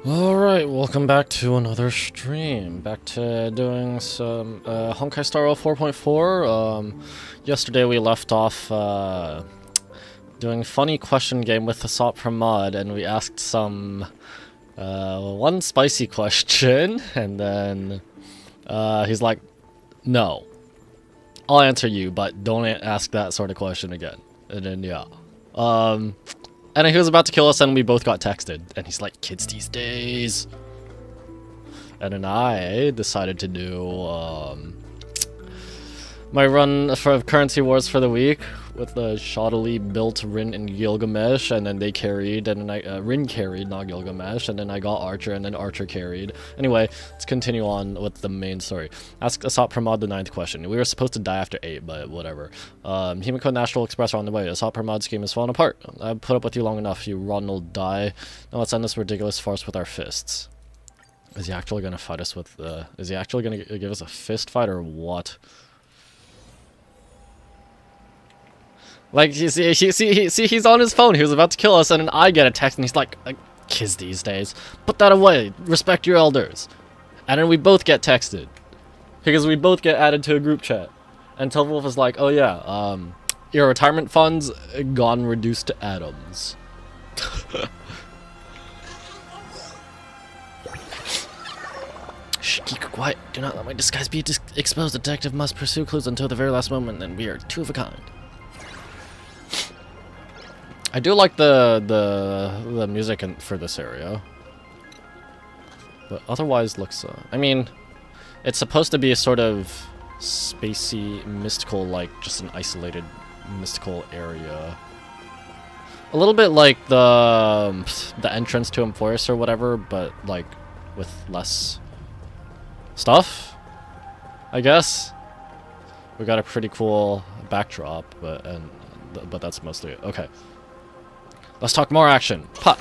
Alright, welcome back to another stream. Back to doing some Honkai Star Rail 4.4. Yesterday we left off doing funny question game with the Assault from Mod, and we asked some one spicy question, and then he's like, no, I'll answer you, but don't ask that sort of question again. And then yeah. And he was about to kill us, and we both got texted. And he's like, kids these days. And then I decided to do my run for Currency Wars for the week with the shoddily built Rin and Gilgamesh, and then they carried, and then Rin carried, not Gilgamesh, and then I got Archer, and then Archer carried. Anyway, let's continue on with the main story. Ask Assault Pramod the 9th question. We were supposed to die after 8, but whatever. Himiko National Express are on the way. Assault Pramod's game is falling apart. I've put up with you long enough, you Ronald die. Now let's end this ridiculous farce with our fists. Is he actually gonna fight us with is he actually gonna give us a fist fight or what? Like, you see, he's on his phone. He was about to kill us, and then I get a text, and he's like, kids these days. Put that away. Respect your elders. And then we both get texted. Because we both get added to a group chat. And Telwolf is like, oh yeah, your retirement funds gone reduced to atoms. Shh, keep quiet. Do not let my disguise be exposed. The detective must pursue clues until the very last moment, and we are two of a kind. I do like the music for this area, but otherwise looks. I mean, it's supposed to be a sort of spacey, mystical, like just an isolated, mystical area. A little bit like the entrance to Emphorus or whatever, but like with less stuff, I guess. We got a pretty cool backdrop, but that's mostly it. Okay. Let's talk more action. Pop.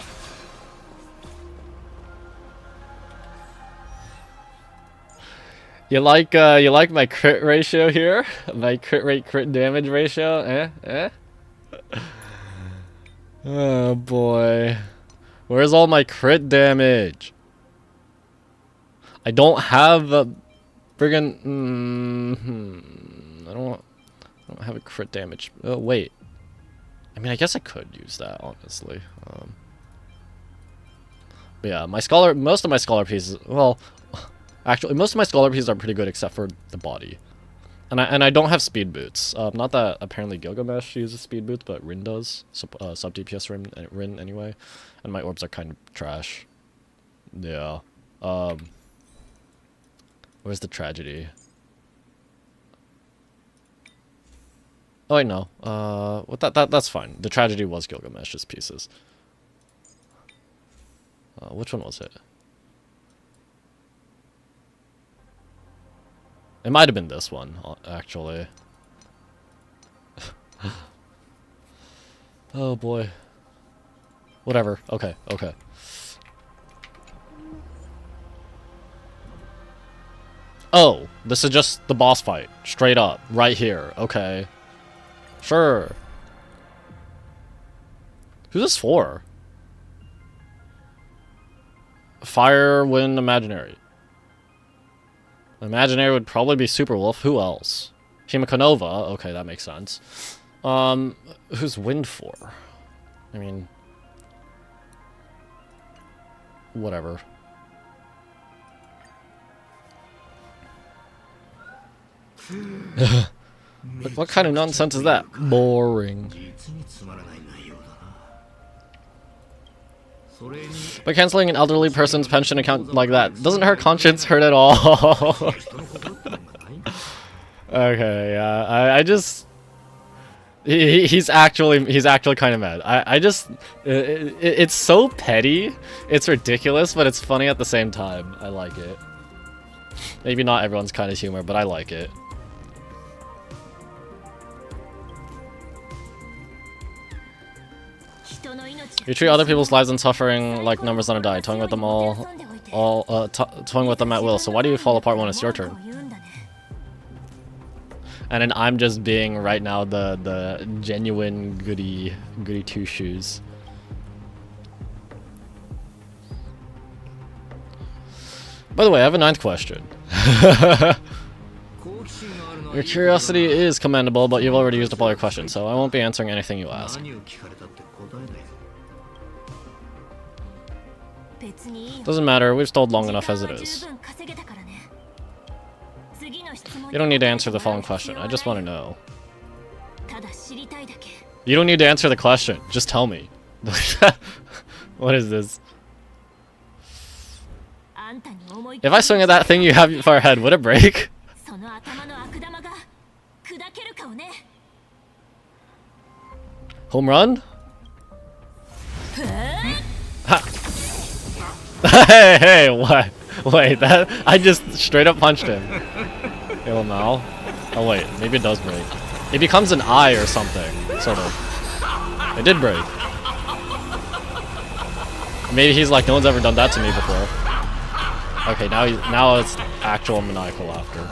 You like my crit ratio here? My crit rate, crit damage ratio? Oh boy. Where's all my crit damage? I don't have a friggin' I don't have a crit damage. Oh wait. I mean, I guess I could use that, honestly. But yeah, most of my scholar pieces, well, actually, most of my scholar pieces are pretty good except for the body. And I don't have speed boots. Not that apparently Gilgamesh uses speed boots, but Rin does. Sub DPS Rin anyway. And my orbs are kind of trash. Yeah. Where's the tragedy? Oh, I know. Well, that's fine. The tragedy was Gilgamesh's pieces. Which one was it? It might have been this one, actually. Oh boy. Whatever. Okay. Okay. Oh, this is just the boss fight, straight up, right here. Okay. Sure. Who's this for? Fire, Wind, Imaginary. Imaginary would probably be Super Wolf. Who else? Himiko Nova. Okay, that makes sense. Who's Wind for? I mean, whatever. What kind of nonsense is that? Boring. But canceling an elderly person's pension account like that, doesn't her conscience hurt at all? Okay, yeah, I just... He's actually kind of mad. I just... It's so petty, it's ridiculous, but it's funny at the same time. I like it. Maybe not everyone's kind of humor, but I like it. You treat other people's lives and suffering like numbers on a die, toying with them toying with them at will. So why do you fall apart when it's your turn? And then I'm just being right now the genuine goody two shoes. By the way, I have a 9th question. Your curiosity is commendable, but you've already used up all your questions, so I won't be answering anything you ask. Doesn't matter, we've stalled long enough as it is. You don't need to answer the following question, I just want to know. You don't need to answer the question, just tell me. What is this? If I swing at that thing you have far ahead, would it break? Home run? Hey, what? Wait, that I just straight up punched him. Well, now. Oh wait, maybe it does break. It becomes an eye or something, sort of. It did break. Maybe he's like, no one's ever done that to me before. Okay, now it's actual maniacal laughter.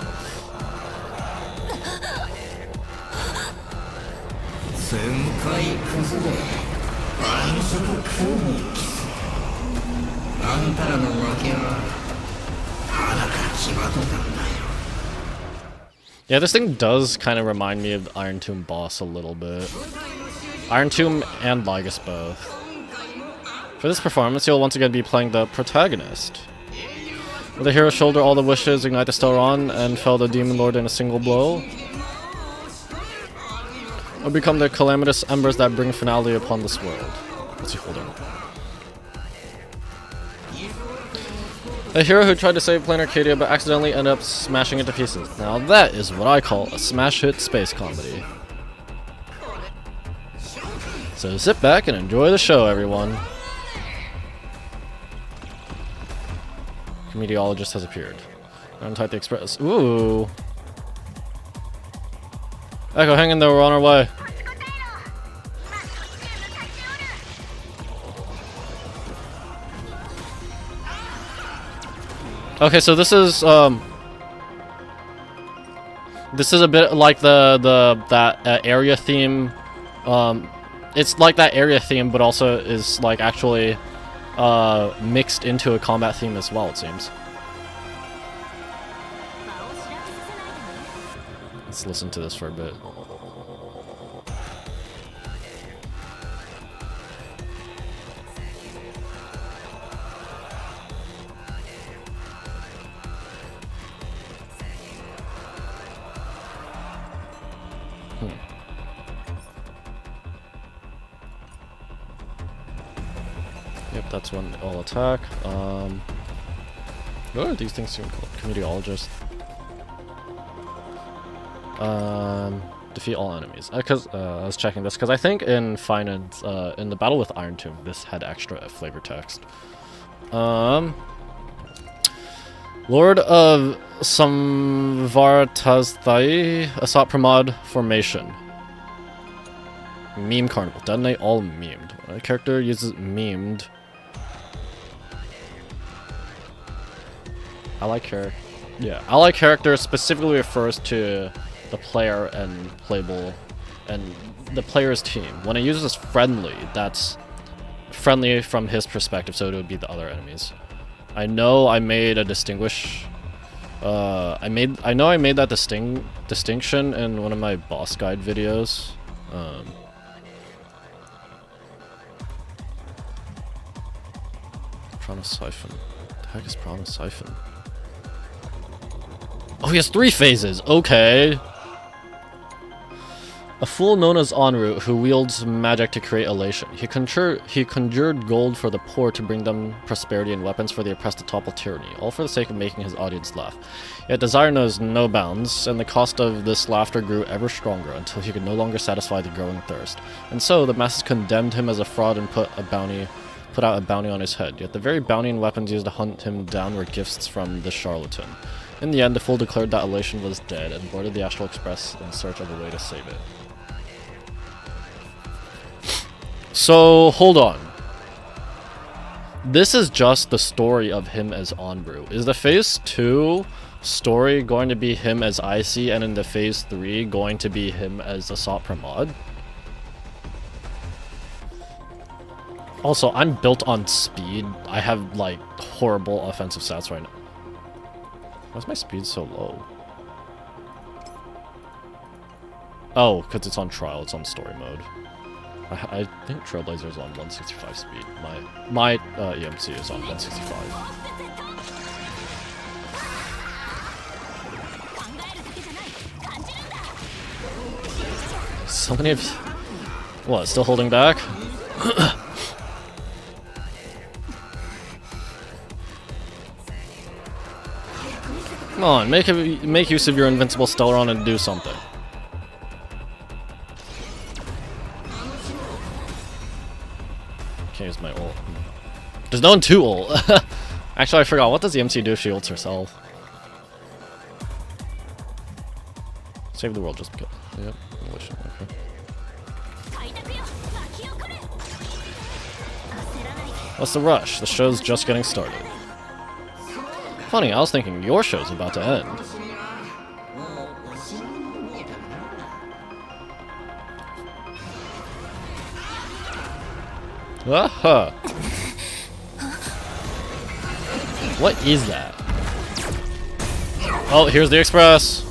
Yeah, this thing does kind of remind me of the Iron Tomb boss a little bit. Iron Tomb and Lygus both. For this performance, you'll once again be playing the protagonist. Will the hero shoulder all the wishes, ignite the Stellar, and fell the Demon Lord in a single blow? Or become the calamitous embers that bring finality upon this world? What's he holding? A hero who tried to save Planet Arcadia but accidentally ended up smashing it to pieces. Now that is what I call a smash hit space comedy. So sit back and enjoy the show, everyone. Meteorologist has appeared. Untype the express. Ooh. Echo, hang in there, we're on our way. Okay, so this is a bit like that area theme. It's like that area theme, but also is like actually mixed into a combat theme as well, it seems. Let's listen to this for a bit. Yep, that's when all attack. What are these things even called? Meteorologist. Defeat all enemies. Because I was checking this because I think in Finance, in the battle with Iron Tomb, this had extra flavor text. Lord of Samvartazthai, Asat Pramod formation. Meme Carnival. Detonate all memed. When a character uses memed. I like character specifically refers to the player and playable and the player's team. When it uses friendly, that's friendly from his perspective, so it would be the other enemies. I know I made a distinguish. I know I made that distinction in one of my boss guide videos. Promise Siphon. What the heck is Promise Siphon? Oh, he has 3 phases. Okay. A fool known as Enroute who wields magic to create elation. He conjured gold for the poor to bring them prosperity and weapons for the oppressed to topple tyranny, all for the sake of making his audience laugh. Yet desire knows no bounds, and the cost of this laughter grew ever stronger until he could no longer satisfy the growing thirst. And so the masses condemned him as a fraud and put out a bounty on his head. Yet the very bounty and weapons used to hunt him down were gifts from the charlatan. In the end, the fool declared that elation was dead and boarded the Astral Express in search of a way to save it. So, hold on. This is just the story of him as Enroute. Is the phase 2 story going to be him as Icy, and in the phase 3 going to be him as Assault Pramod? Also, I'm built on speed. I have like horrible offensive stats right now. Why's my speed so low? Oh, because it's on trial, it's on story mode. I think Trailblazer's on 165 speed. My EMC is on 165. So many of... What, still holding back? Come on, make use of your invincible Stellaron and do something. Can't use my ult. There's no one to ult. Actually, I forgot. What does the MC do if she ults herself? Save the world just because. Yep. Okay. What's the rush? The show's just getting started. Funny, I was thinking your show's about to end. Aha! What is that? Oh, here's the express!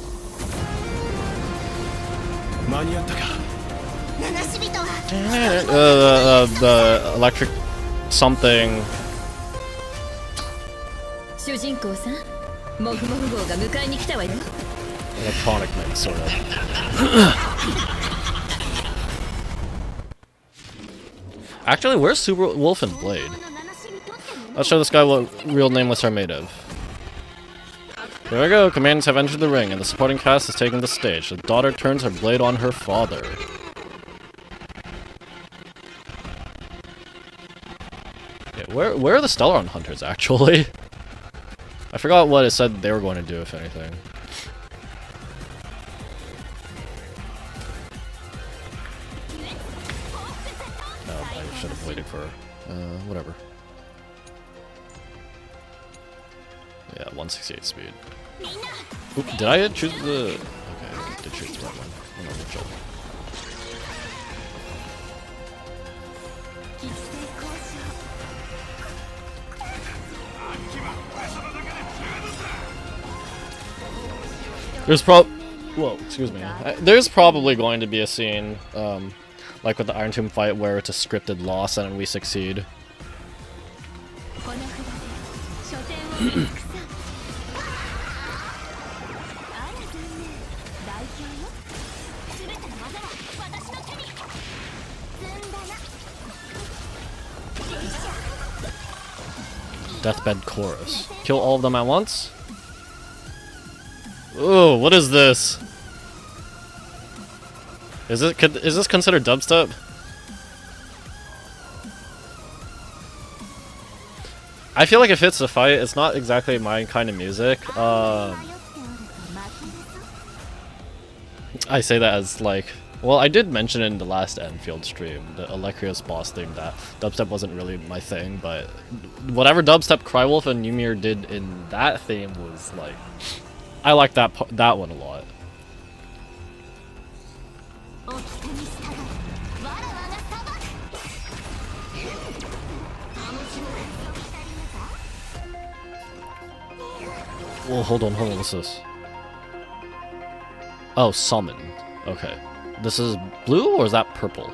The electric something. Electronic man, sort of. Actually, where's Super Wolf and Blade? Let's show this guy what real nameless are made of. Here we go, commands have entered the ring, and the supporting cast has taken the stage. The daughter turns her blade on her father. Yeah, where are the Stellaron Hunters, actually? I forgot what it said they were going to do, if anything. No, I should have waited for... whatever. Yeah, 168 speed. Oop, did I choose the... Okay, I did choose the right one. I'm on the chill. There's whoa, excuse me. There's probably going to be a scene, like with the Iron Tomb fight, where it's a scripted loss and we succeed. Deathbed chorus. Kill all of them at once? Ooh, what is this? Is this considered dubstep? I feel like it fits the fight. It's not exactly my kind of music. I say that as like, well, I did mention in the last Enfield stream, the Electrios boss theme, that dubstep wasn't really my thing, but whatever dubstep Crywolf and Ymir did in that theme was like, I like that one a lot. Well, hold on, what's this? Oh, summon. Okay. This is blue, or is that purple?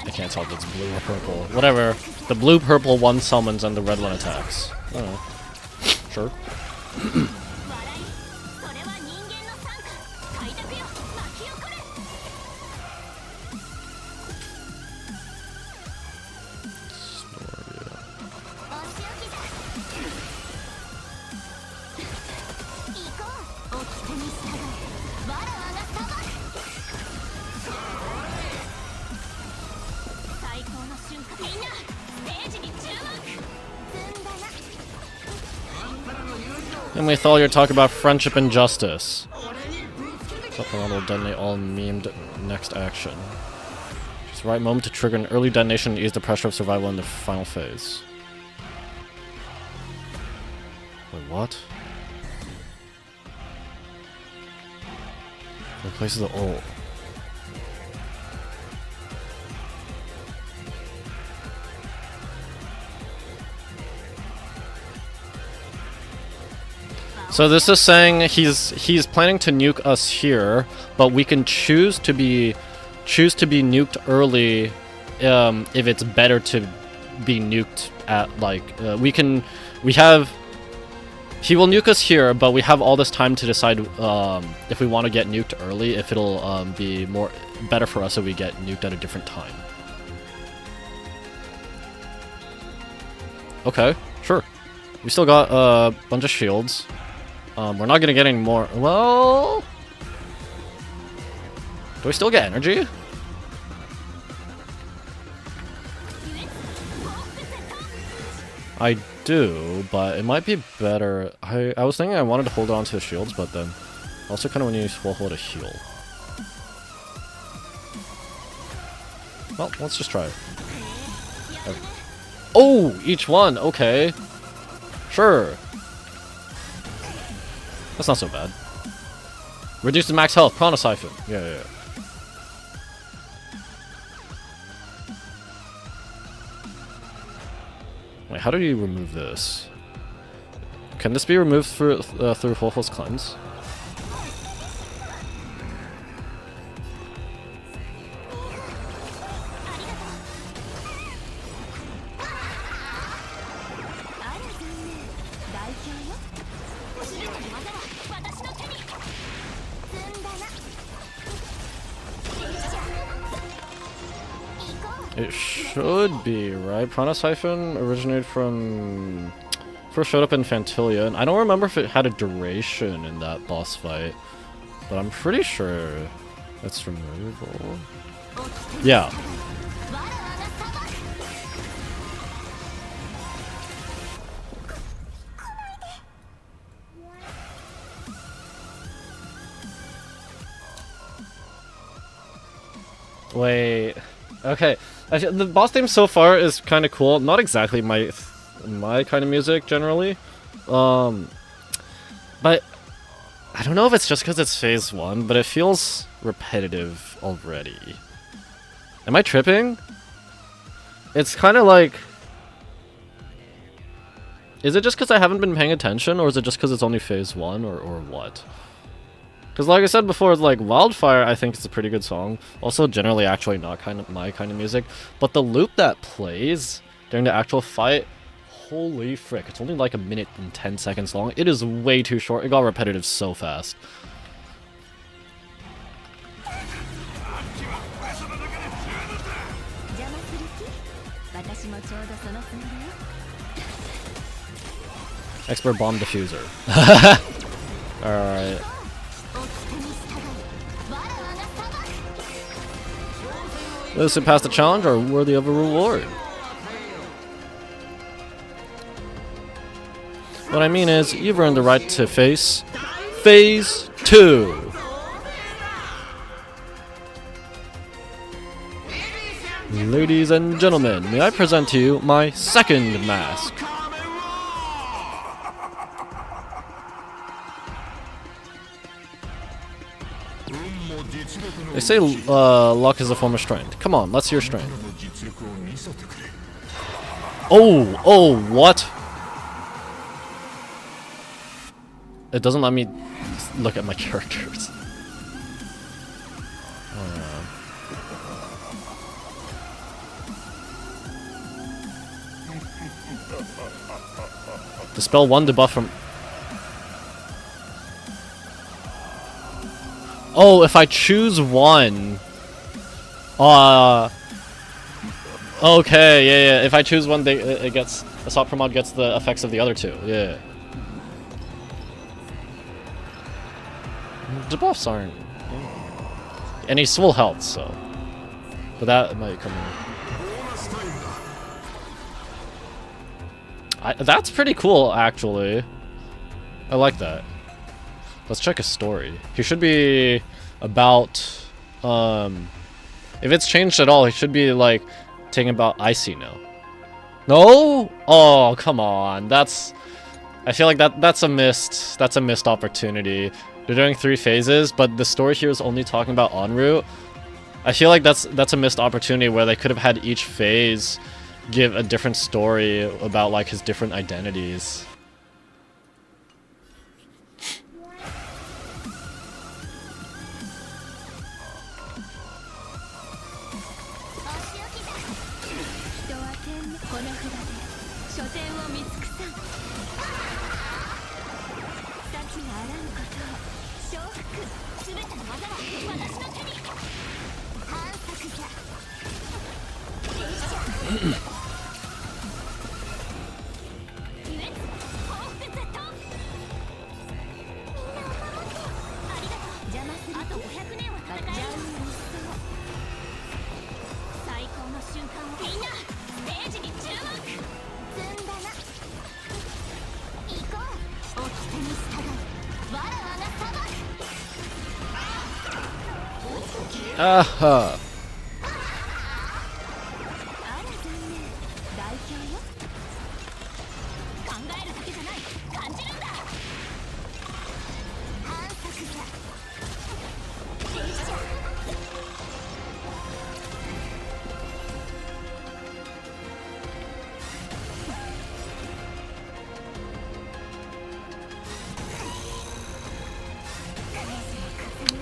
I can't tell if it's blue or purple. Whatever. The blue-purple one summons and the red one attacks. I don't know. Sure. And we thought you'd talk about friendship and justice. Something will detonate all memed next action. She's It's the right moment to trigger an early detonation and ease the pressure of survival in the final phase. Wait, what? Replaces the ult. So this is saying he's planning to nuke us here, but we can choose to be nuked early if it's better to be nuked at he will nuke us here, but we have all this time to decide if we want to get nuked early, if it'll be better for us if we get nuked at a different time. Okay, sure. We still got a bunch of shields. We're not gonna get any more. Well, do we still get energy? I do, but it might be better. I was thinking I wanted to hold on to the shields, but then also kind of want to use full hold to heal. Well, let's just try it. Oh, each one. Okay, sure. That's not so bad. Reduce the max health. Prana Siphon. Yeah. Wait, how do you remove this? Can this be removed through Holhol's Cleanse? It should be, right? Prana Siphon originated from... First showed up in Fantilia, and I don't remember if it had a duration in that boss fight, but I'm pretty sure it's removable. Yeah. Wait. Okay. Actually, the boss theme so far is kind of cool. Not exactly my kind of music generally, but I don't know if it's just because it's phase 1, but it feels repetitive already. Am I tripping? It's kind of like, is it just because I haven't been paying attention, or is it just because it's only phase 1, or what? Because like I said before, like Wildfire, I think it's a pretty good song. Also, generally, actually not my kind of music. But the loop that plays during the actual fight, holy frick! It's only like 1 minute and 10 seconds long. It is way too short. It got repetitive so fast. Expert bomb diffuser. All right. Those who pass the challenge are worthy of a reward. What I mean is, you've earned the right to face Phase 2. Ladies and gentlemen, may I present to you my second mask. They say luck is a form of strength. Come on, let's see your strength. Oh, what? It doesn't let me look at my characters. Dispel 1 debuff from... Oh, if I choose 1... Okay, yeah. If I choose 1, it gets... Assault per mod gets the effects of the other 2, yeah. Debuffs aren't... And he's full health, so... But that might come in. That's pretty cool, actually. I like that. Let's check his story. He should be about, If it's changed at all, he should be like taking about Icy now. No? Oh, come on. I feel like that's a missed opportunity. They're doing 3 phases, but the story here is only talking about en route. I feel like that's a missed opportunity where they could have had each phase give a different story about like his different identities. Aha.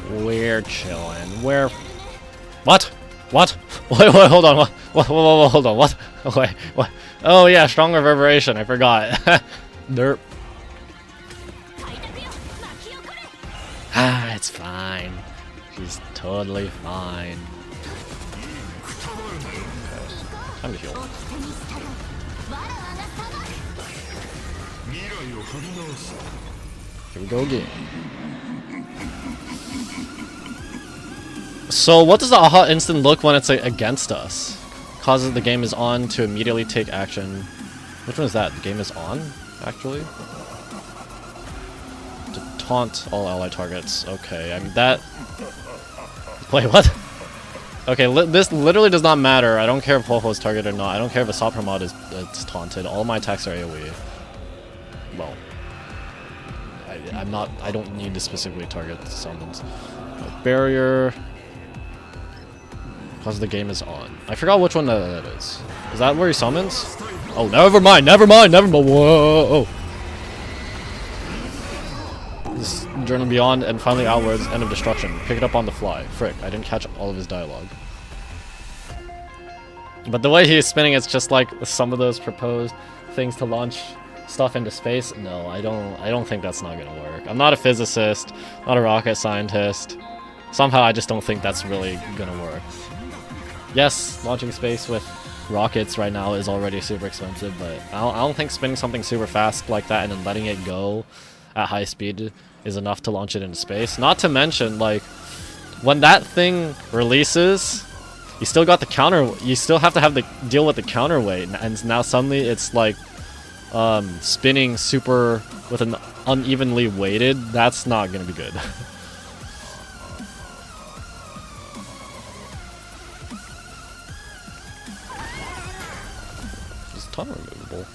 We're chilling. We're... What? What? Wait, hold on. What, hold on. What? Wait, what? Oh yeah, strong reverberation. I forgot. Derp. Ah, it's fine. She's totally fine. Okay. Time to heal. Here we go again. So what does the aha instant look when it's against us? Causes the game is on to immediately take action. Which one is that? The game is on, actually? To taunt all ally targets. Okay, I mean that... Wait, what? Okay, this literally does not matter. I don't care if Ho-Ho is targeted or not. I don't care if a Sopra mod is taunted. All my attacks are AoE. Well... I don't need to specifically target summons. Barrier... Because the game is on. I forgot which one that is. Is that where he summons? Oh, never mind. Whoa! This journey beyond and finally outwards. End of destruction. Pick it up on the fly. Frick, I didn't catch all of his dialogue. But the way he is spinning, it's just like some of those proposed things to launch stuff into space. No, I don't think that's not gonna work. I'm not a physicist, not a rocket scientist. Somehow I just don't think that's really gonna work. Yes, launching space with rockets right now is already super expensive, but I don't think spinning something super fast like that and then letting it go at high speed is enough to launch it into space. Not to mention, like, when that thing releases, you still got the counter. You still have to have the deal with the counterweight, and now suddenly it's like spinning super with an unevenly weighted. That's not gonna be good. Removable.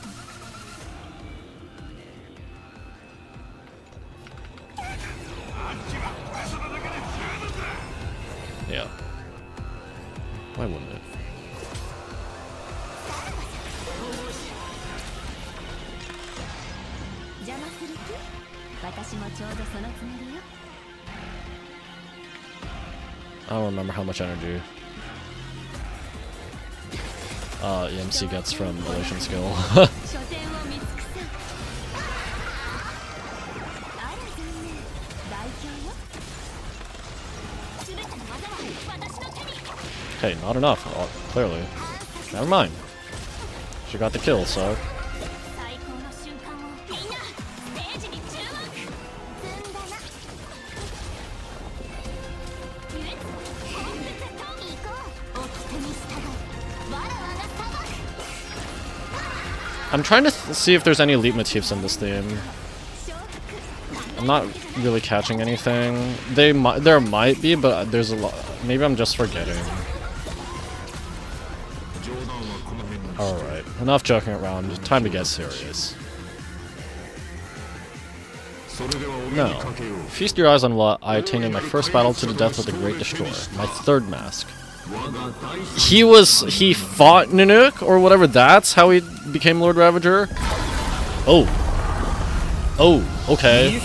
Yeah. Why wouldn't it? I don't remember how much energy EMC gets from Elation skill. Okay, not enough, clearly. Never mind. She got the kill, so... I'm trying to see if there's any elite motifs in this theme. I'm not really catching anything. There might be, but there's a lot. Maybe I'm just forgetting. Alright, enough joking around. Time to get serious. No. Feast your eyes on what I attained in my first battle to the death with the Great Destroyer. My third mask. He fought Nanook, or whatever, that's how he became Lord Ravager? Oh. Oh, okay.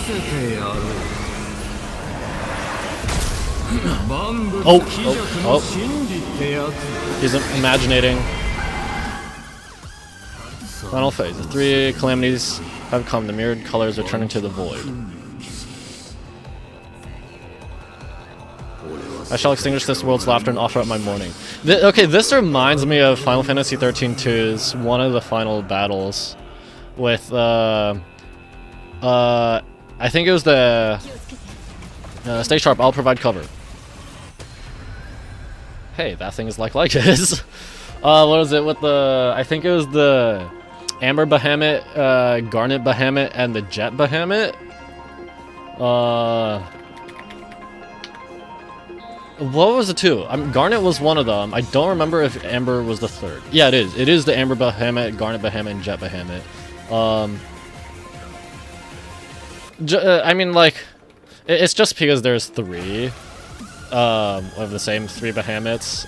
Oh. He's imaginating. Final phase. The three calamities have come. The mirrored colors are turning to the void. I shall extinguish this world's laughter and offer up my mourning. Okay, this reminds me of Final Fantasy 13-2's one of the final battles with, I think it was the, stay sharp, I'll provide cover. Hey, that thing is like Lycus. What was it with the, I think it was the Amber Bahamut, Garnet Bahamut, and the Jet Bahamut? What was the two? Garnet was one of them. I don't remember if Amber was the third. Yeah, it is. It is the Amber Bahamut, Garnet Bahamut, and Jet Bahamut. I mean, like, it's just because there's three of the same three Bahamuts.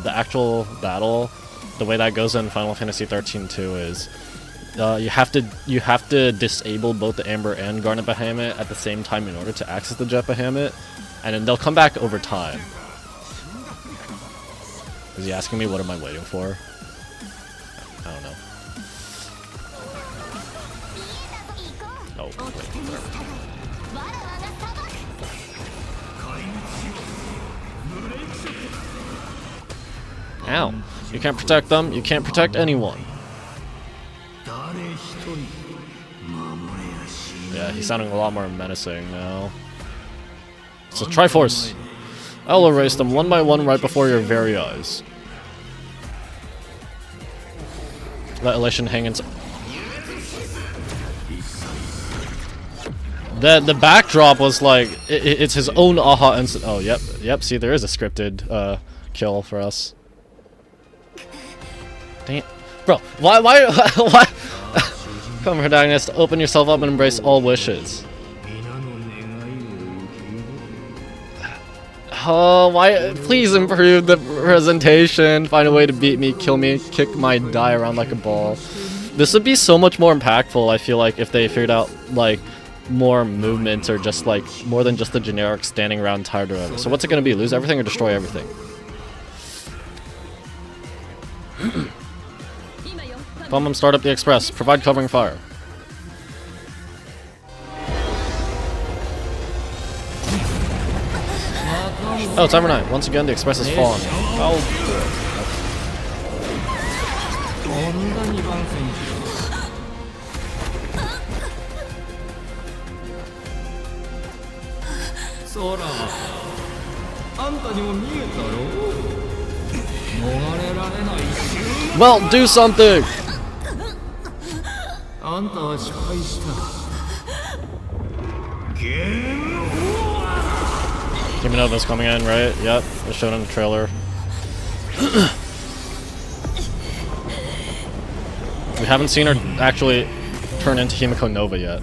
The actual battle, the way that goes in Final Fantasy 13-2 is you have to disable both the Amber and Garnet Bahamut at the same time in order to access the Jet Bahamut. And then they'll come back over time. Is he asking me what am I waiting for? I don't know. Oh, wait, whatever. Ow. You can't protect them, you can't protect anyone. Yeah, he's sounding a lot more menacing now. It's a Triforce. I'll erase them one by one right before your very eyes. Let Elation hang inside. The backdrop was like it's his own aha instant. Oh, yep. See, there is a scripted kill for us. Dang it, bro! Why? Come, protagonist, open yourself up and embrace all wishes. Oh, why? Please improve the presentation. Find a way to beat me, kill me, kick my die around like a ball. This would be so much more impactful, I feel like, if they figured out, like, more movements or just, like, more than just the generic standing around tired or whatever. So what's it gonna be? Lose everything or destroy everything? Bum start up the express. Provide covering fire. Oh, it's overnight. Once again, the express has fallen. Oh, well, do something! Himenova's coming in, right? Yep, it's shown in the trailer. We haven't seen her actually turn into Himiko Nova yet.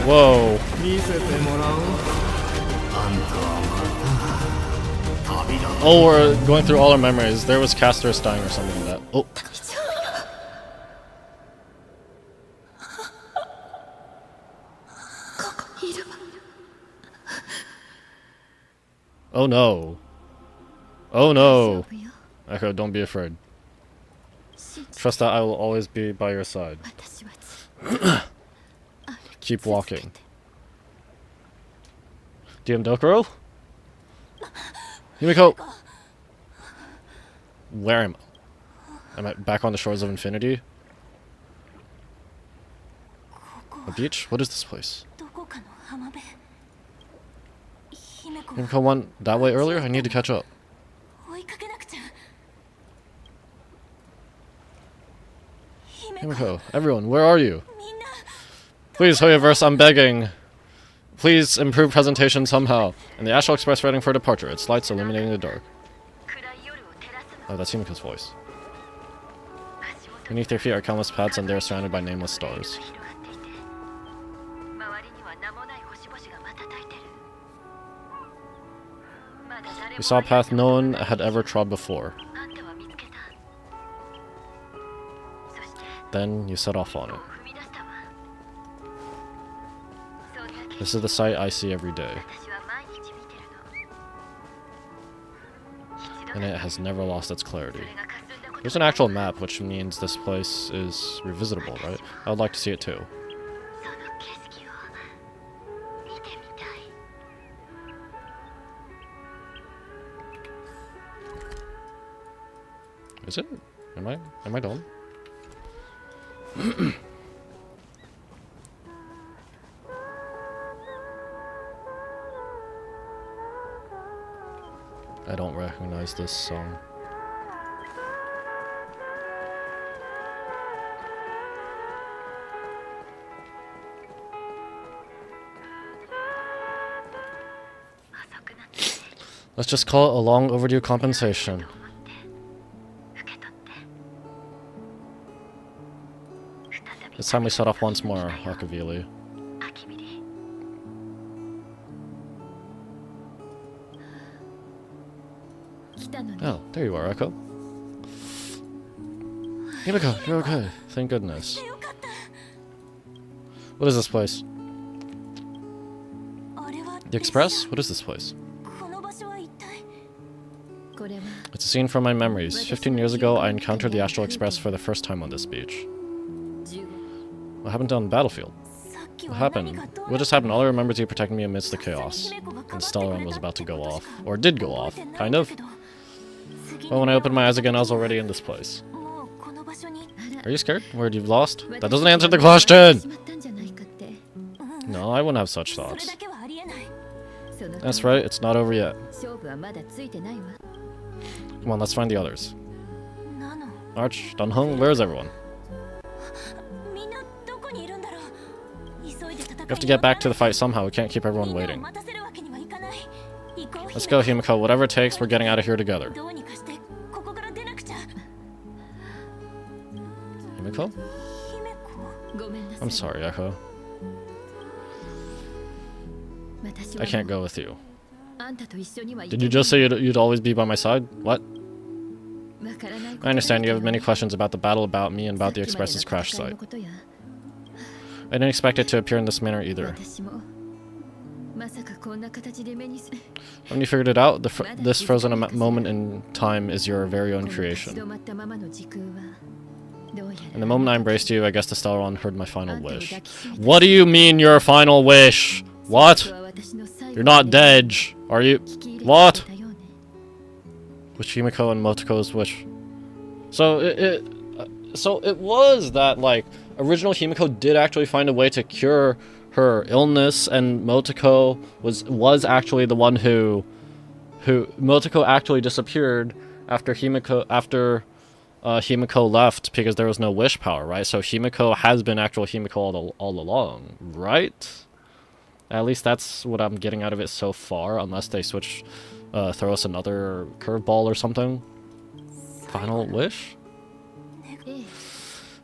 Whoa. Oh, we're going through all our memories. There was Castorus dying or something like that. Oh. Oh no. Oh no. Echo, don't be afraid. Trust that I will always be by your side. Keep walking. DM Dokuro? Himiko! Where am I? Am I back on the shores of infinity? A beach? What is this place? Himiko went that way earlier? I need to catch up. Himiko, everyone, where are you? Please, Hoyoverse, I'm begging. Please improve presentation somehow. And the Astral Express readying for departure. Its lights illuminating the dark. Oh, that's Himiko's voice. Beneath their feet are countless paths, and they are surrounded by nameless stars. We saw a path no one had ever trod before. Then you set off on it. This is the sight I see every day. And it has never lost its clarity. There's an actual map, which means this place is revisitable, right? I would like to see it too. Is it? Am I done? I don't recognize this song. Let's just call it a long overdue compensation. It's time we set off once more, Akavili. Oh, there you are, Echo. Himiko, you're okay. Thank goodness. What is this place? The Express? What is this place? It's a scene from my memories. 15 years ago, I encountered the Astral Express for the first time on this beach. What happened on the battlefield? What happened? What just happened? All I remember is you protecting me amidst the chaos. And Stellaron was about to go off. Or did go off, kind of. But when I opened my eyes again, I was already in this place. Are you scared? Word you've lost? That doesn't answer the question! No, I wouldn't have such thoughts. That's right, it's not over yet. Come on, let's find the others. Arch, Dunhung, where's everyone? We have to get back to the fight somehow, we can't keep everyone waiting. Let's go, Himiko, whatever it takes, we're getting out of here together. Himiko? I'm sorry, Echo. I can't go with you. Did you just say you'd always be by my side? What? I understand you have many questions about the battle, about me, and about the Express's crash site. I didn't expect it to appear in this manner either. When you figured it out, this frozen moment in time is your very own creation. And the moment I embraced you, I guess the Stellaron heard my final wish. What do you mean your final wish? What? You're not dead, are you? What? Which Himiko and Motoko's wish? So it was that, like, original Himiko did actually find a way to cure her illness, and Motoko was actually the one who Motoko actually disappeared after Himiko left because there was no wish power, right? So Himiko has been actual Himiko all along, right? At least that's what I'm getting out of it so far, unless they throw us another curveball or something. Final wish?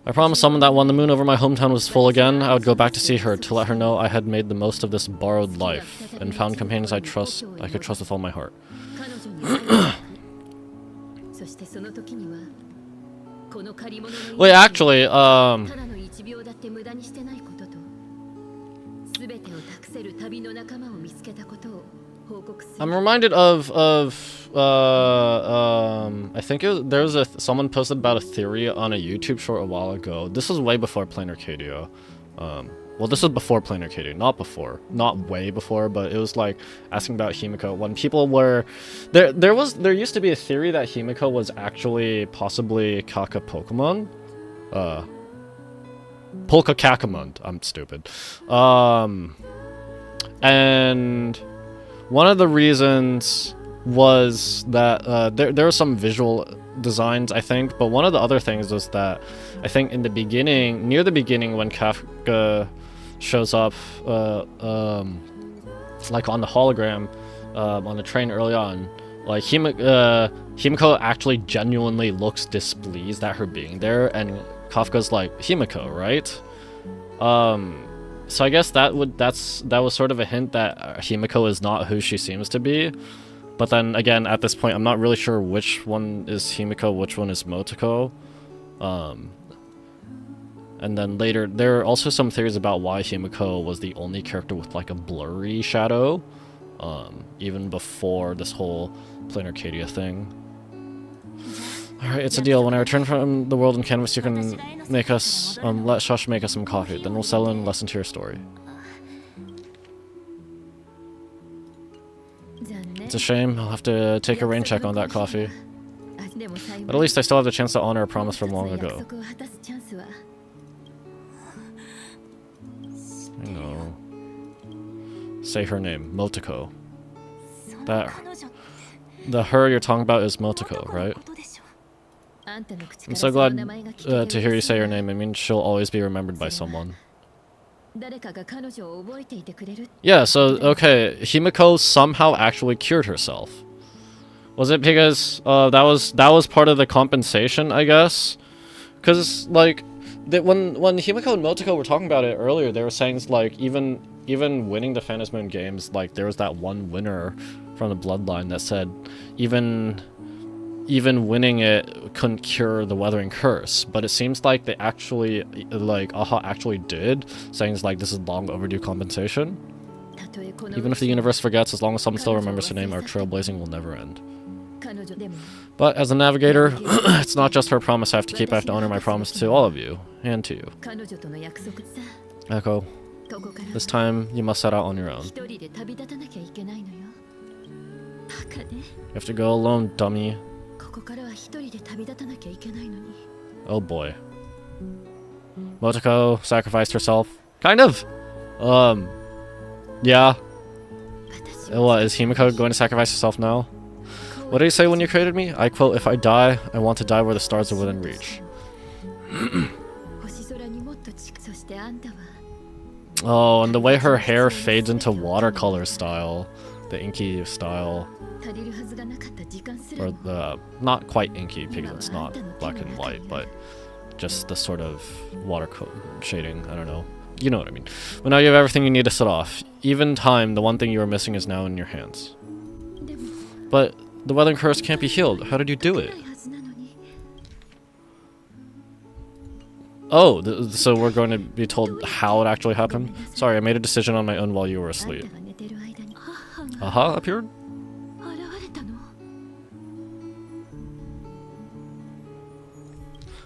I promised someone that when the moon over my hometown was full again, I would go back to see her, to let her know I had made the most of this borrowed life, and found companions I could trust with all my heart. Wait, actually, I'm reminded of I think there was someone posted about a theory on a YouTube short a while ago. This was way before Plain Arcadia. Well, this was before Plain Arcadia, not way before, but it was like asking about Himiko when people were there used to be a theory that Himiko was actually possibly Kaka Pokemon. Polka Kakamund. I'm stupid. And one of the reasons was that there were some visual designs, I think, but one of the other things was that I think in the beginning, near the beginning, when Kafka shows up, like on the hologram, on the train early on, like Himiko actually genuinely looks displeased at her being there, and Kafka's like, Himiko, right? So I guess that was sort of a hint that Himiko is not who she seems to be. But then again, at this point, I'm not really sure which one is Himiko, which one is Motoko. And then later, there are also some theories about why Himiko was the only character with like a blurry shadow, even before this whole Planar Arcadia thing. Alright, it's a deal. When I return from the world in Canvas, you can make us, let Shush make us some coffee. Then we'll settle in and listen to your story. It's a shame. I'll have to take a rain check on that coffee. But at least I still have the chance to honor a promise from long ago. I know. Say her name. Motoko. The her you're talking about is Motoko, right? I'm so glad to hear you say her name. It means she'll always be remembered by someone. Yeah, so, okay, Himiko somehow actually cured herself. Was it because that was part of the compensation, I guess? Because, like, when Himiko and Motoko were talking about it earlier, they were saying, like, even winning the Phantasm Moon games, like, there was that one winner from the Bloodline that said even winning it couldn't cure the Weathering Curse, but it seems like they actually, like, AHA actually did, saying like this is long overdue compensation. Even if the universe forgets, as long as someone still remembers her name, our trailblazing will never end. But as a navigator, it's not just her promise I have to keep, I have to honor my promise to all of you, and to you. Echo, this time you must set out on your own. You have to go alone, dummy. Oh boy. Motoko sacrificed herself. Kind of. Yeah. What, is Himiko going to sacrifice herself now? What did he say when you created me? I quote, if I die, I want to die where the stars are within reach. Oh, and the way her hair fades into watercolor style. The inky style. Or the, not quite inky because it's not black and white, but just the sort of water shading, I don't know. You know what I mean. But now you have everything you need to set off. Even time, the one thing you were missing is now in your hands. But the Weathering Curse can't be healed. How did you do it? Oh, so we're going to be told how it actually happened? Sorry, I made a decision on my own while you were asleep. AHA appeared?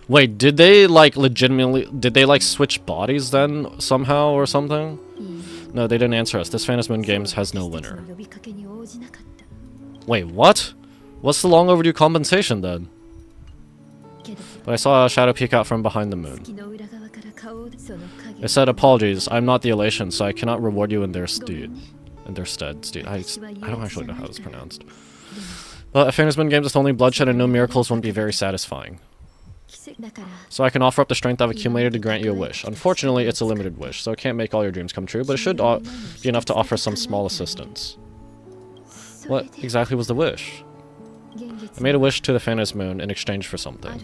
Wait, did they like legitimately, did they like switch bodies then somehow or something? No, they didn't answer us. This Phantasm Moon Games has no winner. Wait, what? What's the long overdue compensation then? But I saw a shadow peek out from behind the moon. It said, apologies, I'm not the elation, so I cannot reward you in their stead. I don't actually know how it's pronounced. But a Phantasm Moon Games with only bloodshed and no miracles wouldn't be very satisfying. So I can offer up the strength I've accumulated to grant you a wish. Unfortunately, it's a limited wish, so it can't make all your dreams come true, but it should be enough to offer some small assistance. What exactly was the wish? I made a wish to the Phantasm Moon in exchange for something.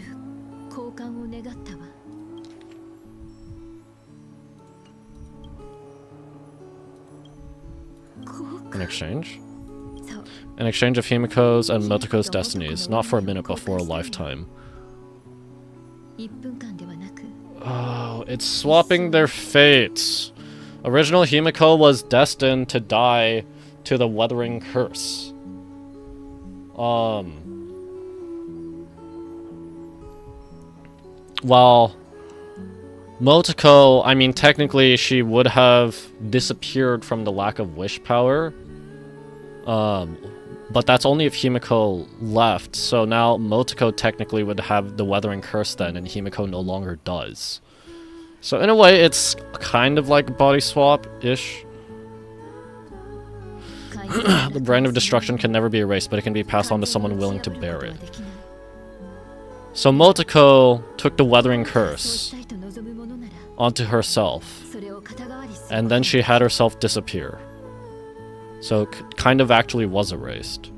In exchange? In exchange of Himiko's and Motoko's destinies, not for a minute but for a lifetime. Oh, it's swapping their fates. Original Himiko was destined to die to the Weathering Curse. While Motoko, I mean, technically she would have disappeared from the lack of wish power. But that's only if Himiko left, so now Motoko technically would have the Weathering Curse then, and Himiko no longer does. So in a way, it's kind of like a body swap-ish. The brand of destruction can never be erased, but it can be passed on to someone willing to bear it. So Motoko took the weathering curse onto herself, and then she had herself disappear. So it kind of actually was erased.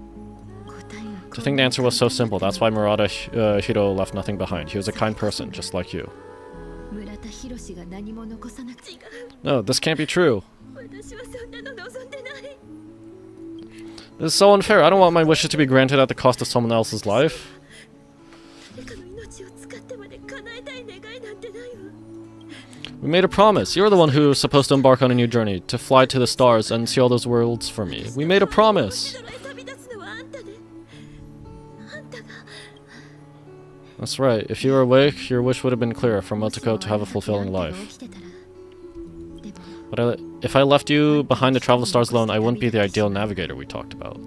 To think the answer was so simple, that's why Murata Hiro left nothing behind. He was a kind person, just like you. No, this can't be true. This is so unfair. I don't want my wishes to be granted at the cost of someone else's life. We made a promise. You're the one who was supposed to embark on a new journey, to fly to the stars and see all those worlds for me. We made a promise. That's right. If you were awake, your wish would have been clear for Motoko to have a fulfilling life. But if I left you behind to travel the stars alone, I wouldn't be the ideal navigator we talked about.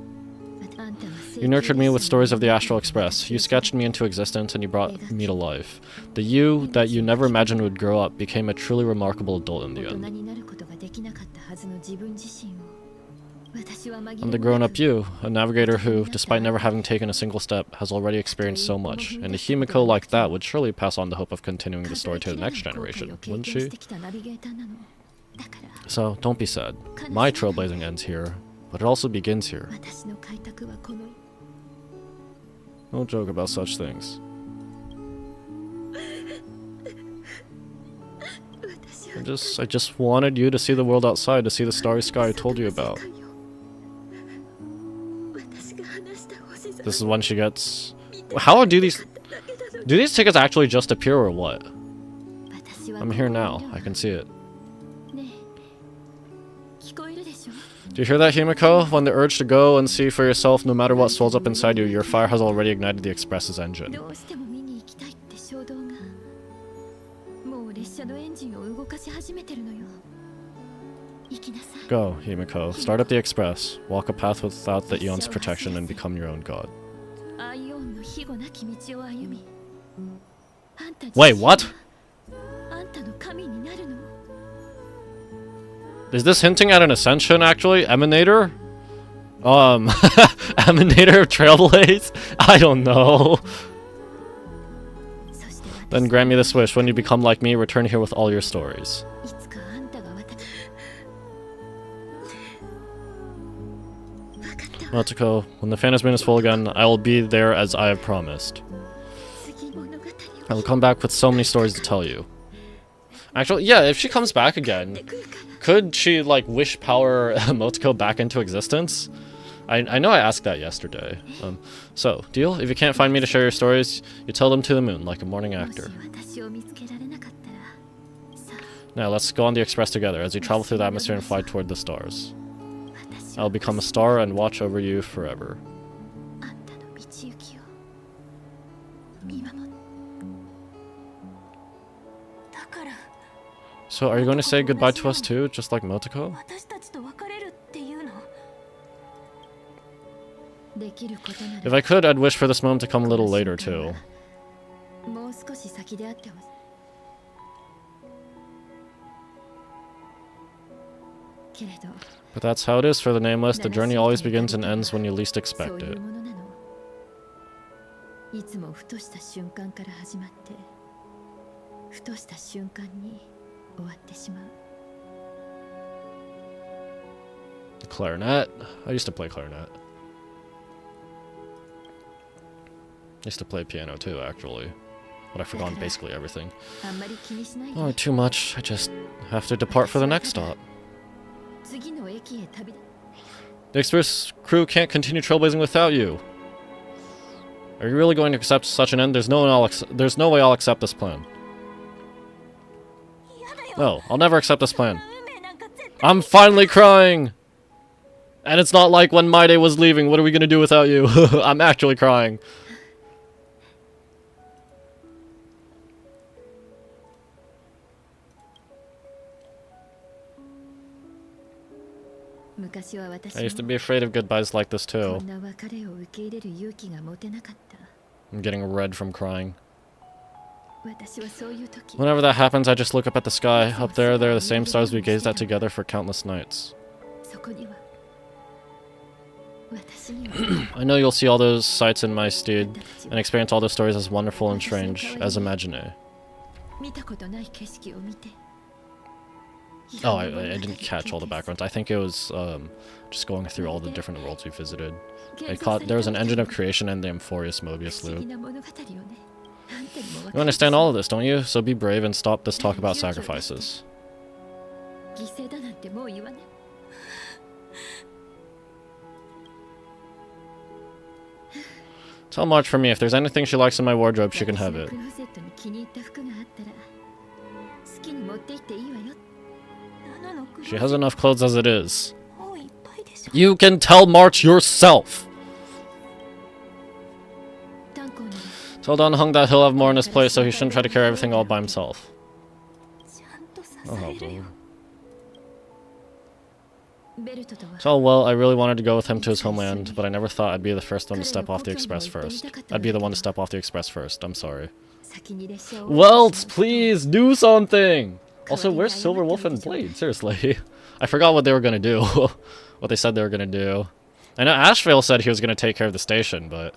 You nurtured me with stories of the Astral Express. You sketched me into existence and you brought me to life. The you that you never imagined would grow up became a truly remarkable adult in the end. I'm the grown-up you, a navigator who, despite never having taken a single step, has already experienced so much, and a Himiko like that would surely pass on the hope of continuing the story to the next generation, wouldn't she? So, don't be sad. My trailblazing ends here, but it also begins here. Don't joke about such things. I just wanted you to see the world outside, to see the starry sky I told you about. This is when she gets... How do these tickets actually just appear or what? I'm here now. I can see it. Do you hear that, Himiko? When the urge to go and see for yourself, no matter what swells up inside you, your fire has already ignited the Express's engine. Go, Himiko. Start up the Express. Walk a path without the Aeon's protection and become your own god. Wait, what? Is this hinting at an ascension, actually? Emanator? Emanator of Trailblaze? I don't know. Then grant me this wish. When you become like me, return here with all your stories. Motoko, when the Phantom's Moon is full again, I will be there as I have promised. I will come back with so many stories to tell you. Actually, yeah, if she comes back again, could she, like, wish power Motoko back into existence? I know I asked that yesterday. So, deal? If you can't find me to share your stories, you tell them to the moon, like a morning actor. Now, let's go on the Express together as we travel through the atmosphere and fly toward the stars. I'll become a star and watch over you forever. So, are you going to say goodbye to us too, just like Motoko? If I could, I'd wish for this moment to come a little later too. But that's how it is for the Nameless. The journey always begins and ends when you least expect it. The clarinet. I used to play clarinet. I used to play piano too, actually. But I've forgotten basically everything. Not too much. I just have to depart for the next stop. The Express crew can't continue trailblazing without you. Are you really going to accept such an end? There's no way I'll accept this plan. No, I'll never accept this plan. I'm finally crying! And it's not like when My Day was leaving. What are we gonna do without you? I'm actually crying. I used to be afraid of goodbyes like this too. I'm getting red from crying. Whenever that happens, I just look up at the sky. Up there, they're the same stars we gazed at together for countless nights. I know you'll see all those sights in my steed, and experience all those stories as wonderful and strange as imagine. Oh, I didn't catch all the backgrounds. I think it was just going through all the different worlds we visited. There was an engine of creation and the Amphorius Mobius loop. You understand all of this, don't you? So be brave and stop this talk about sacrifices. Tell March for me, if there's anything she likes in my wardrobe, she can have it. She has enough clothes as it is. You can tell March yourself! Tell Don Hung that he'll have more in his place, so he shouldn't try to carry everything all by himself. Oh, tell Will I really wanted to go with him to his homeland, but I never thought I'd be the first one to step off the express first. I'd be the one to step off the express first. I'm sorry. Welts, please do something! Also, where's Silver Wolf and Blade? Seriously. I forgot what they were gonna do. What they said they were gonna do. I know Ashvale said he was gonna take care of the station, but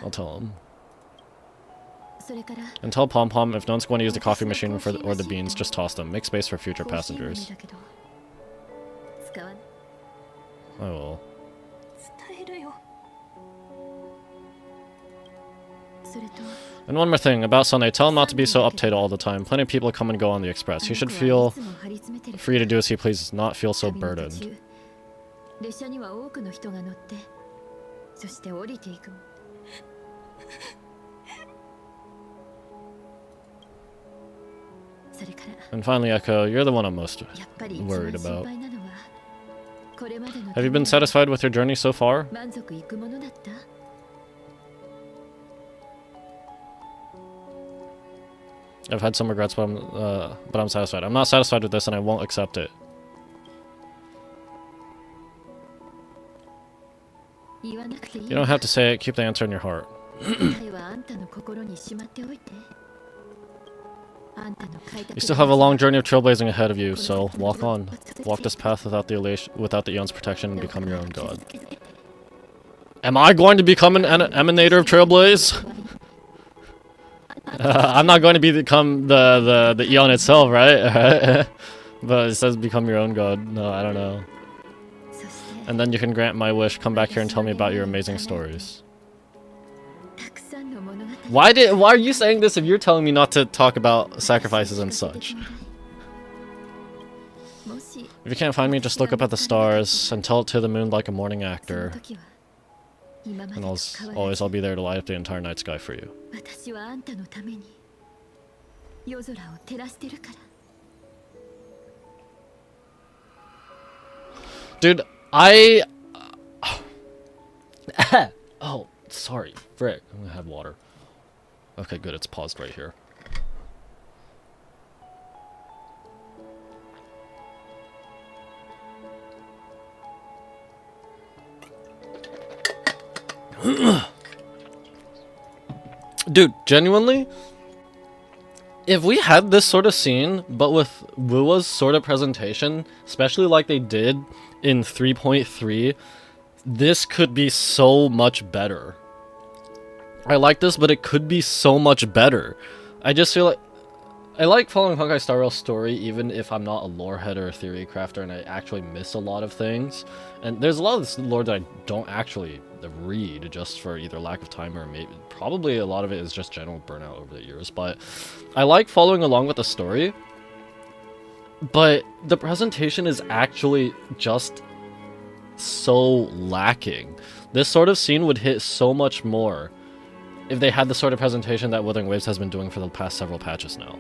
I'll tell him. And tell Pom Pom if no one's going to use the coffee machine or the beans, just toss them. Make space for future passengers. I will. And one more thing, about Sunday, tell him not to be so uptight all the time. Plenty of people come and go on the express. He should feel free to do as he pleases, not feel so burdened. And finally, Echo, you're the one I'm most worried about. Have you been satisfied with your journey so far? I've had some regrets, but I'm satisfied. I'm not satisfied with this, and I won't accept it. You don't have to say it. Keep the answer in your heart. You still have a long journey of trailblazing ahead of you, so walk on. Walk this path without the Eon's protection and become your own god. Am I going to become an emanator of Trailblaze? I'm not going to become the Eon itself, right? But it says become your own god. No, I don't know. And then you can grant my wish. Come back here and tell me about your amazing stories. Why are you saying this if you're telling me not to talk about sacrifices and such? If you can't find me, just look up at the stars and tell it to the moon like a morning actor. And I'll be there to light up the entire night sky for you. Dude, oh, sorry. Frick, I'm gonna have water. Okay, good, it's paused right here. Dude, genuinely, if we had this sort of scene, but with Wua's sort of presentation, especially like they did in 3.3, this could be so much better. I like this, but it could be so much better. I just feel like I like following Honkai Star Rail's story, even if I'm not a lore head or a theory crafter, and I actually miss a lot of things. And there's a lot of this lore that I don't actually read, just for either lack of time or maybe probably a lot of it is just general burnout over the years. But I like following along with the story. But the presentation is actually just so lacking. This sort of scene would hit so much more if they had the sort of presentation that Wuthering Waves has been doing for the past several patches now.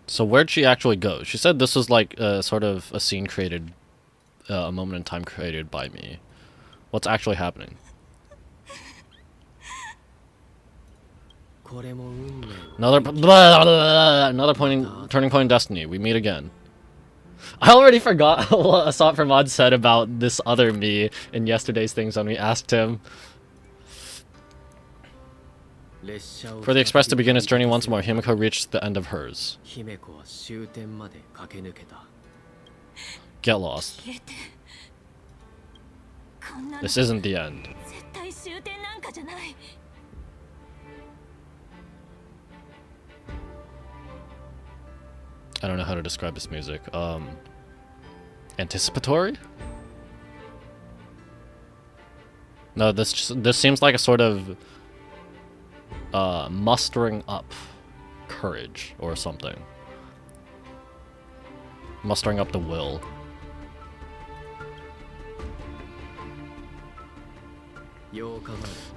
So where'd she actually go? She said this was like sort of a scene created, a moment in time created by me. What's actually happening? Another turning point in destiny. We meet again. I already forgot what Assault for Mod said about this other me in yesterday's things when we asked him for the Express to begin its journey once more. Himiko reached the end of hers. Get lost. This isn't the end. I don't know how to describe this music. Anticipatory? No, this seems like a sort of mustering up courage or something. Mustering up the will.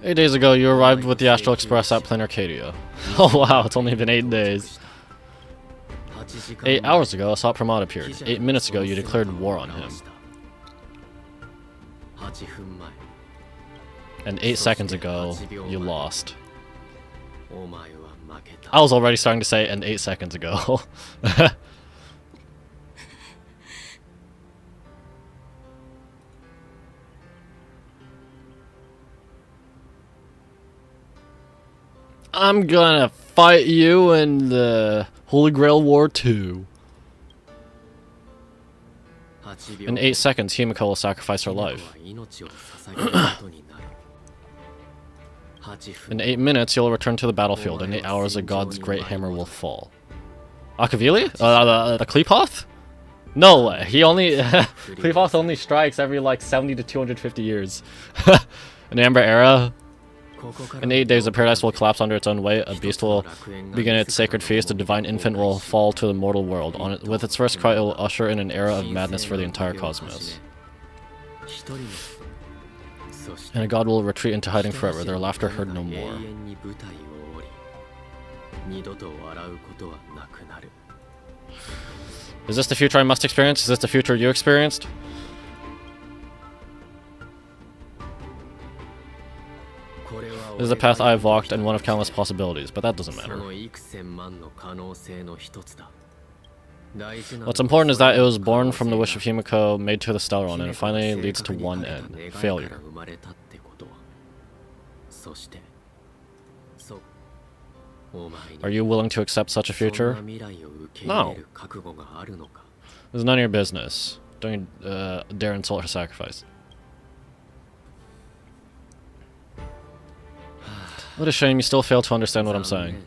"8 days ago, you arrived with the Astral Express at Plain Arcadia." Oh wow, it's only been 8 days. 8 hours ago, Assault for Mod appeared. 8 minutes ago, you declared war on him. And 8 seconds ago, you lost. I was already starting to say, and 8 seconds ago. I'm gonna fight you in the Holy Grail War 2. In 8 seconds, Himiko will sacrifice her life. In 8 minutes, you'll return to the battlefield. In 8 hours, a god's great hammer will fall. Akavili? The Kleepoth? No way. He only... Kleepoth only strikes every, like, 70 to 250 years. In Amber Era... In 8 days, the paradise will collapse under its own weight. A beast will begin its sacred feast. A divine infant will fall to the mortal world. With its first cry, it will usher in an era of madness for the entire cosmos. And a god will retreat into hiding forever. Their laughter heard no more. Is this the future I must experience? Is this the future you experienced? This is the path I have walked and one of countless possibilities, but that doesn't matter. What's important is that it was born from the wish of Himiko, made to the Stellaron, and it finally leads to one end: failure. Are you willing to accept such a future? No. This is none of your business. Don't dare insult her sacrifice. What a shame you still fail to understand what I'm saying.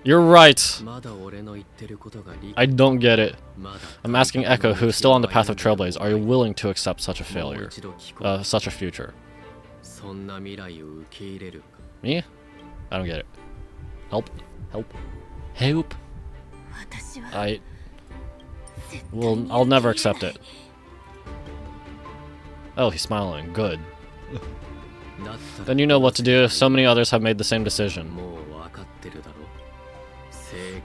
You're right! I don't get it. I'm asking Echo, who is still on the path of Trailblaze, are you willing to accept such a failure? Such a future? Me? I don't get it. Help. Help. Help. I'll never accept it. Oh, he's smiling. Good. Then you know what to do. So many others have made the same decision.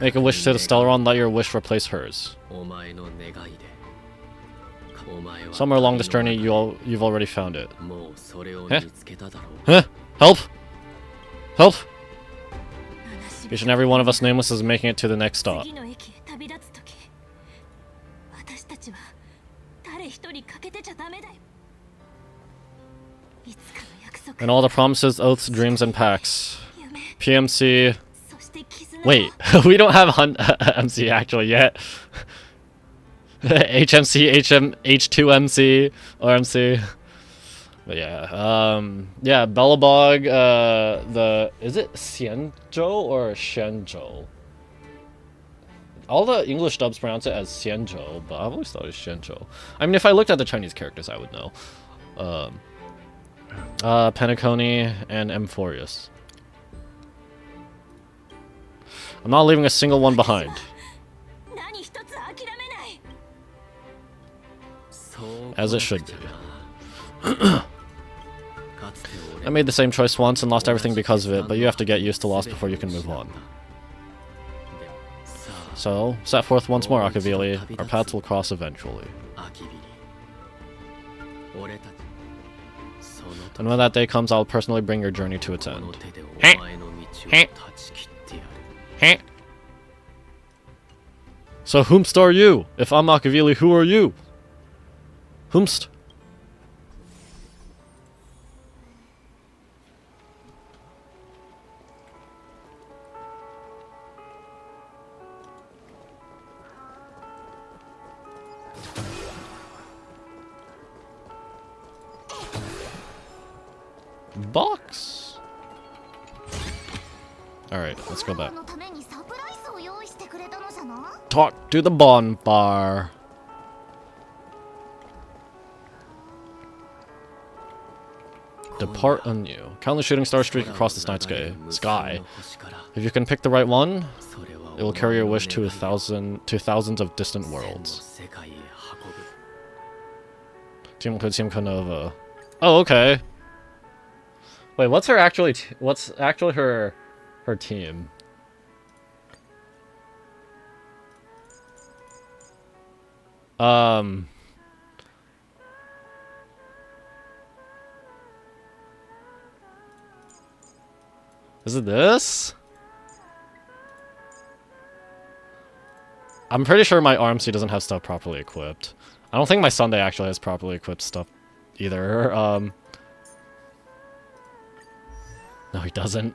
Make a wish to the Stellaron, let your wish replace hers. Somewhere along this journey, you've already found it. Huh? Huh? Help! Help! Each and every one of us nameless is making it to the next stop. And all the promises, oaths, dreams, and pacts. PMC... Wait, we don't have MC actually yet. HMC, H2MC, RMC. But yeah, yeah, Bellabog, is it Xianzhou or Shenzhou? All the English dubs pronounce it as Xianzhou, but I've always thought it was Shenzhou. I mean, if I looked at the Chinese characters, I would know. Penacony and Amphorius. I'm not leaving a single one behind. As it should be. I made the same choice once and lost everything because of it, but you have to get used to loss before you can move on. So, set forth once more, Akavili. Our paths will cross eventually. And when that day comes, I'll personally bring your journey to its end. So whomst are you? If I'm Machiavelli, who are you? Whomst? Box. Alright, let's go back. Talk to the bonfire. Depart anew. Count the shooting star streak across this night sky. If you can pick the right one, it will carry your wish to thousands of distant worlds. Team Canova. Oh, okay. Wait, what's actually her team? Is it this? I'm pretty sure my Armsy doesn't have stuff properly equipped. I don't think my Sunday actually has properly equipped stuff either. No, he doesn't.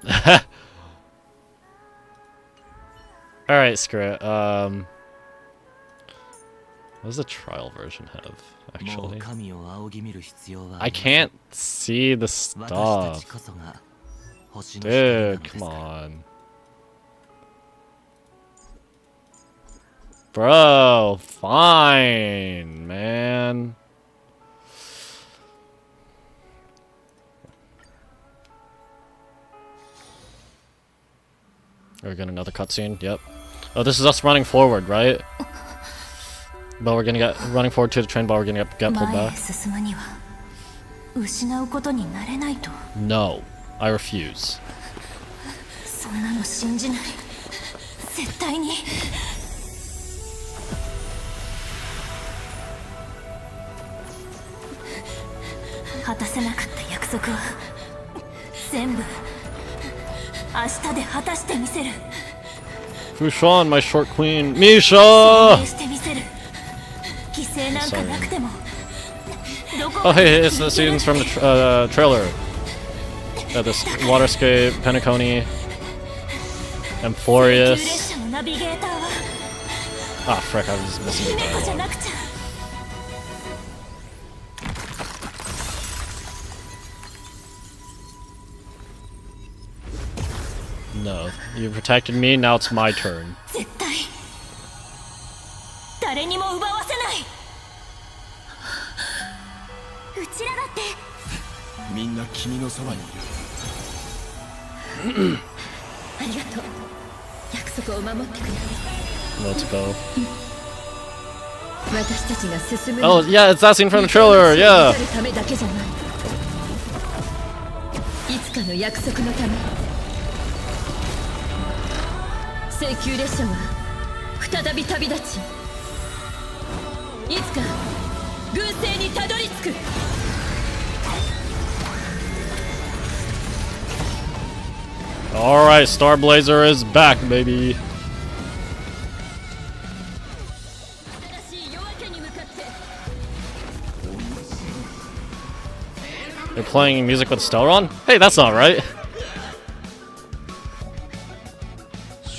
Alright, screw it. What does the trial version have, actually? I can't see the stuff. Dude, come on. Bro, fine, man. Are we getting another cutscene? Yep. Oh, this is us running forward, right? But we're gonna get running forward to the train, but we're gonna get pulled back. No, I refuse. Fushan, my short queen. Misha! Oh hey, it's the scenes from the trailer. This Waterscape, Penacony, Amphorius. Ah, frick, I was just missing the dialogue. No, you protected me, now it's my turn. Let's go. Oh yeah, it's that scene from the trailer, yeah! Alright, Star Blazer is back, baby! They're playing music with Stelron? Hey, that's not right!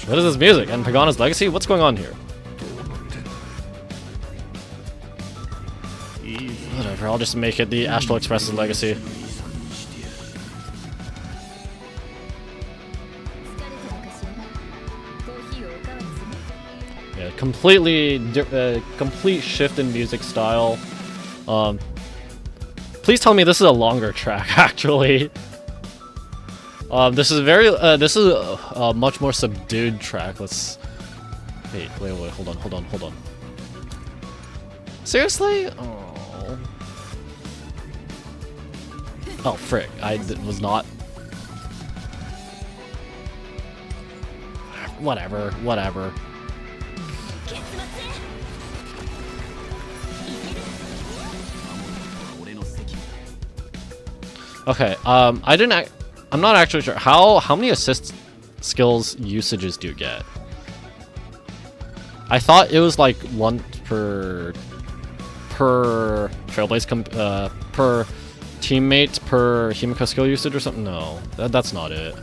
What is this music? And Pagana's Legacy? What's going on here? Whatever, I'll just make it the Astral Express's Legacy. Yeah, complete shift in music style. Please tell me this is a longer track, actually. This is a much more subdued track. Let's wait, hold on. Seriously? Oh frick, I was not. Whatever. Okay, I'm not actually sure. How many assist skills usages do you get? I thought it was like one per Trailblaze per teammate per Himiko skill usage or something. No, that's not it.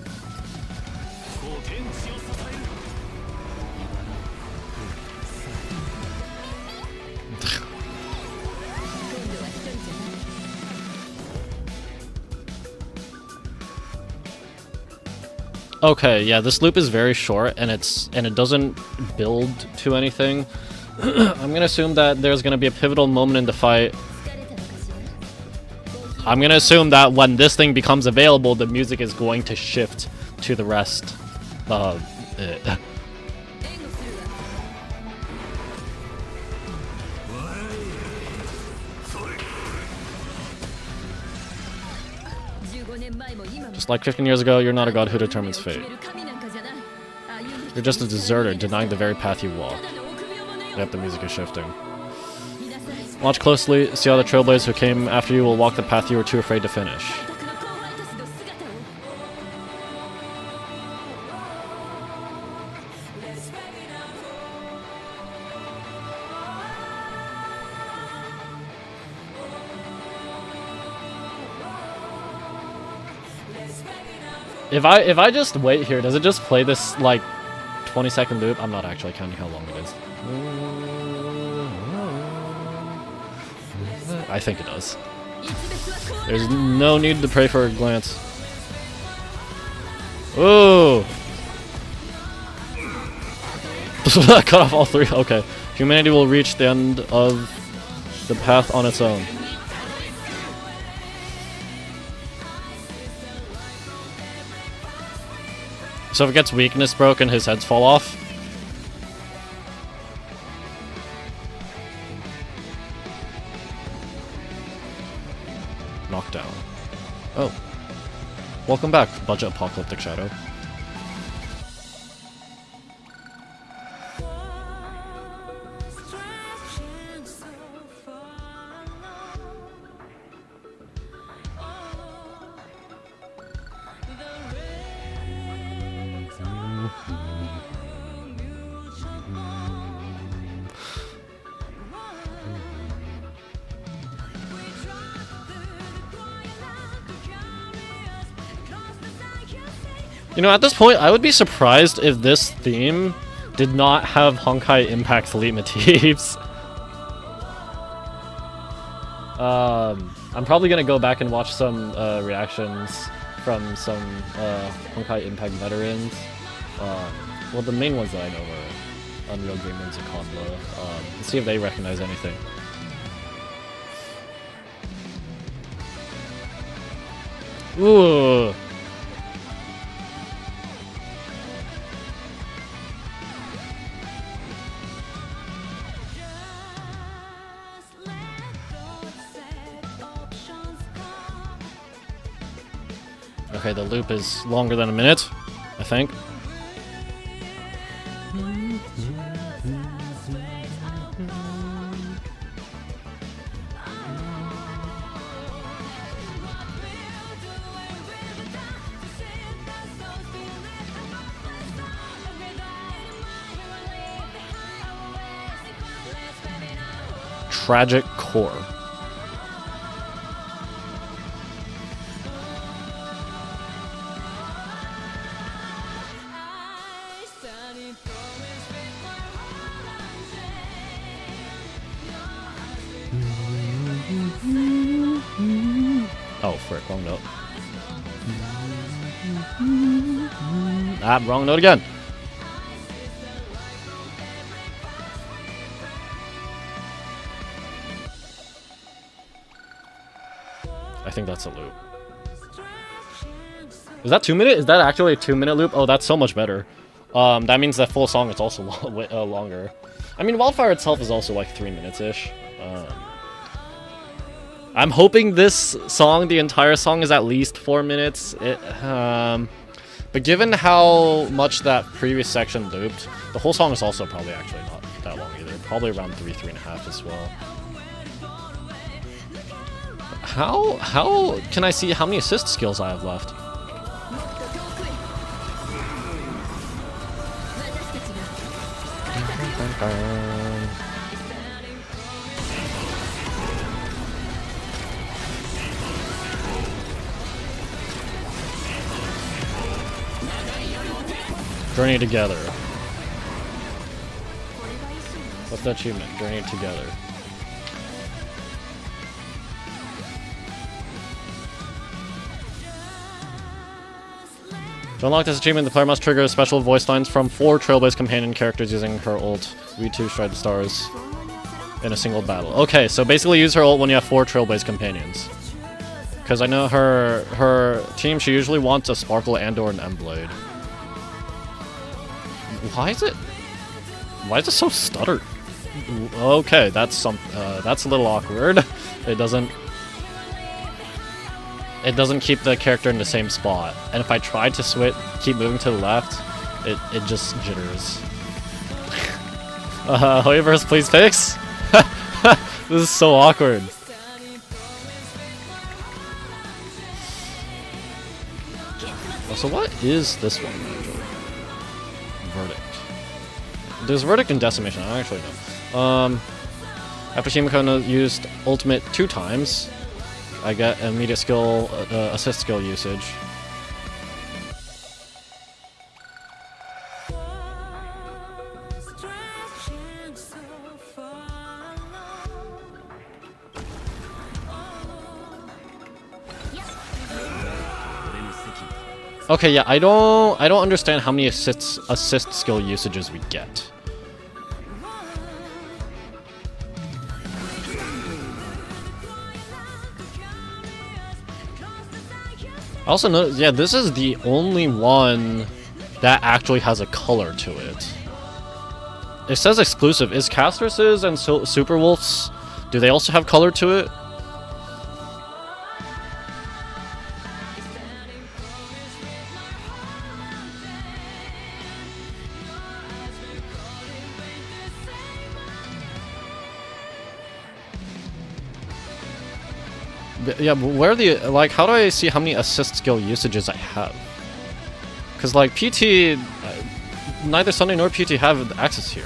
Okay, yeah, this loop is very short and it doesn't build to anything. I'm gonna assume that there's gonna be a pivotal moment in the fight. I'm gonna assume that when this thing becomes available, the music is going to shift to the rest of it. Just like 15 years ago, you're not a god who determines fate. You're just a deserter, denying the very path you walk. Yep, the music is shifting. Watch closely, see how the trailblazers who came after you will walk the path you were too afraid to finish. If I just wait here, does it just play this like 20-second loop? I'm not actually counting how long it is. I think it does. There's no need to pray for a glance. Ooh! Cut off all three. Okay. Humanity will reach the end of the path on its own. So if it gets weakness broken, his heads fall off. Knockdown. Oh. Welcome back, Budget Apocalyptic Shadow. You know, at this point, I would be surprised if this theme did not have Honkai Impact lead motifs. I'm probably gonna go back and watch some reactions from some Honkai Impact veterans. Well, the main ones that I know are Unreal Gamers and Conla. Let's see if they recognize anything. Ooh. Okay, the loop is longer than a minute, I think. Tragic Core. Oh, frick, wrong note. Ah, wrong note again. I think that's a loop. Is that 2 minute? Is that actually a 2 minute loop? Oh, that's so much better. That means that full song is also longer. I mean, Wildfire itself is also like 3 minutes-ish. I'm hoping this song, the entire song, is at least 4 minutes. But given how much that previous section looped, the whole song is also probably actually not that long either. Probably around 3.5 as well. How can I see how many assist skills I have left? Journey together. What's the achievement? Journey together. To unlock this achievement, the player must trigger special voice lines from 4 Trailblaze companion characters using her ult. V2 strike the stars in a single battle. Okay, so basically use her ult when you have 4 Trailblaze companions. Because I know her team, she usually wants a Sparkle and or an Emblade. Why is it so stuttered? Okay, that's a little awkward. It doesn't keep the character in the same spot. And if I try to switch, keep moving to the left, it just jitters. However's please fix. This is so awkward. So what is this one actually? Verdict. There's Verdict and Decimation, I don't actually know. After Shimako used ultimate 2 times, I get immediate skill, assist skill usage. Okay, yeah, I don't understand how many assist skill usages we get. I also know, yeah, this is the only one that actually has a color to it. It says exclusive. Is Castrus's and Super Wolf's, do they also have color to it? Yeah, but where are the, like, how do I see how many assist skill usages I have? Because, like, PT, neither Sunday nor PT have access here.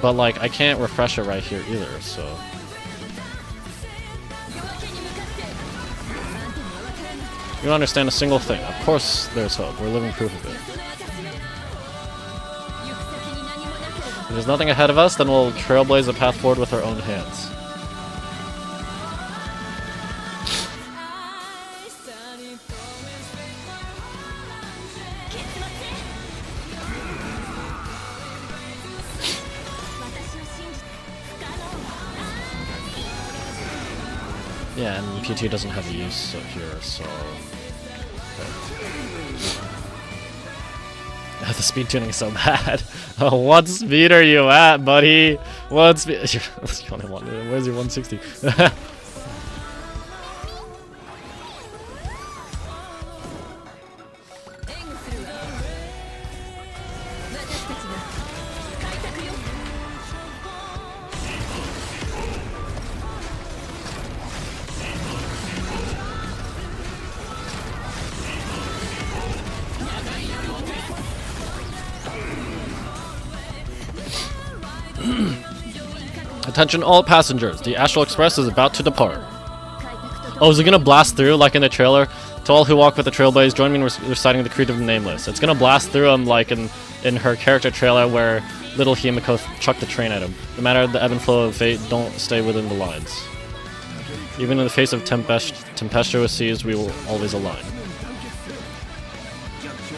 But, like, I can't refresh it right here either, so... You don't understand a single thing. Of course there's hope. We're living proof of it. If there's nothing ahead of us, then we'll trailblaze a path forward with our own hands. Yeah, and PT doesn't have a use here, so... Okay. The speed tuning is so bad. What speed are you at, buddy? What speed? Where's your 160? Attention all passengers, the Astral Express is about to depart. Oh, is it gonna blast through like in the trailer? To all who walk with the Trailblaze, join me in reciting the Creed of the Nameless. It's gonna blast through him like in her character trailer where little Himiko chucked the train at him. No matter the ebb and flow of fate, don't stay within the lines. Even in the face of tempestuous seas, we will always align.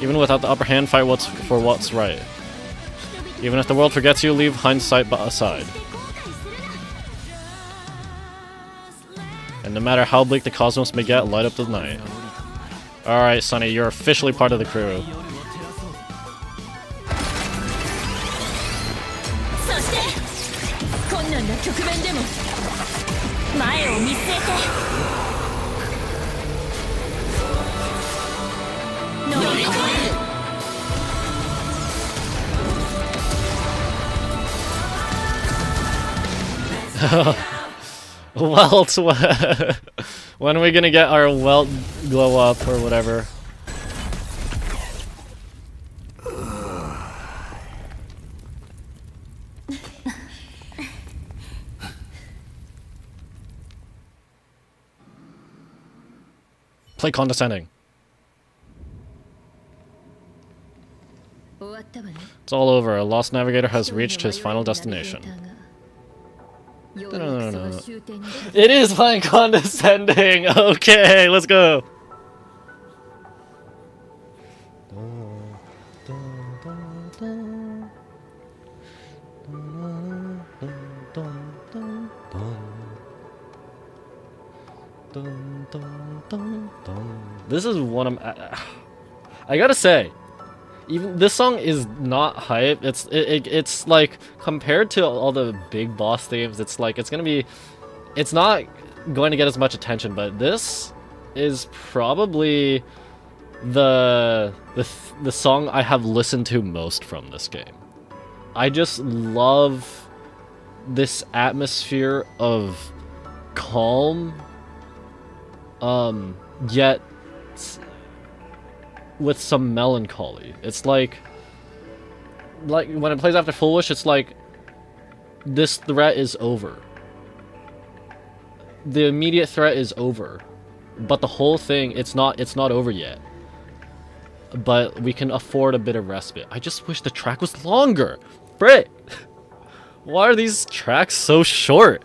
Even without the upper hand, fight for what's right. Even if the world forgets you, leave hindsight aside. And no matter how bleak the cosmos may get, light up the night. Alright, Sonny, you're officially part of the crew. Welt, when are we gonna get our Welt glow up or whatever? Play condescending. It's all over. A lost navigator has reached his final destination. No. It is playing condescending! Okay, let's go! This is one of I gotta say, even this song is not hype. It's like, compared to all the big boss themes, it's like it's not going to get as much attention, but this is probably the song I have listened to most from this game. I just love this atmosphere of calm, yet with some melancholy. It's like when it plays after Foolish, it's like this threat is over. The immediate threat is over, but the whole thing, it's not over yet. But we can afford a bit of respite. I just wish the track was longer. Brit, why are these tracks so short?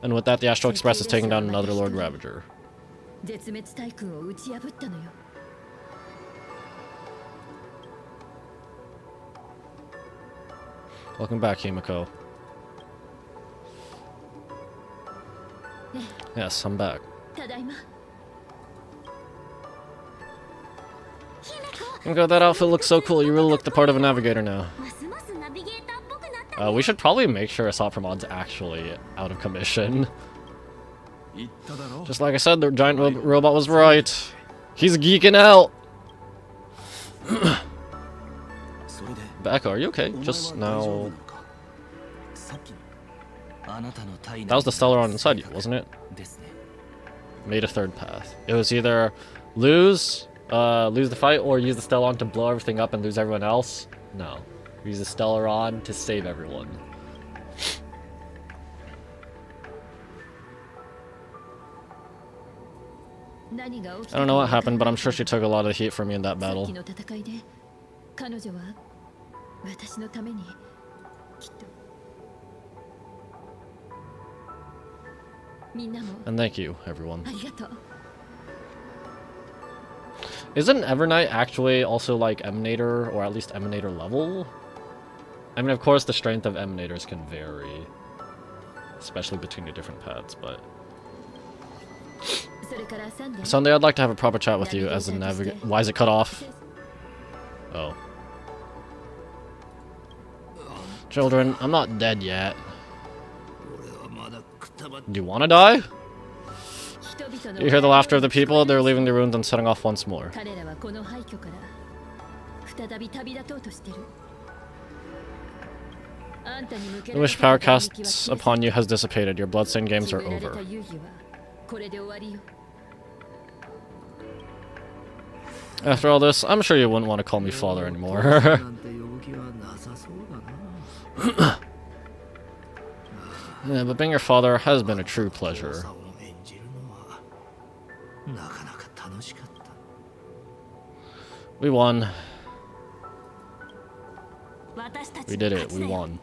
And with that, the Astral Express is taking down another Lord Ravager. Welcome back, Himiko. Yes, I'm back. Himiko, that outfit looks so cool. You really look the part of a navigator now. We should probably make sure Assault Mod's actually out of commission. Just like I said, the giant robot was right. He's geeking out. Becca, are you okay? Just now. That was the Stellaron inside you, wasn't it? Made a third path. It was either lose the fight, or use the Stellaron to blow everything up and lose everyone else. No. Use the Stellaron to save everyone. I don't know what happened, but I'm sure she took a lot of the heat from me in that battle. And thank you, everyone. Isn't Evernight actually also like Emanator, or at least Emanator level? I mean, of course, the strength of Emanators can vary, especially between the different paths, but... Someday I'd like to have a proper chat with you as the navigator. Why is it cut off? Oh. Children, I'm not dead yet. Do you want to die? You hear the laughter of the people? They're leaving the ruins and setting off once more. The wish power casts upon you has dissipated. Your bloodstained games are over. After all this, I'm sure you wouldn't want to call me father anymore. Yeah, but being your father has been a true pleasure. We won. We did it. We won.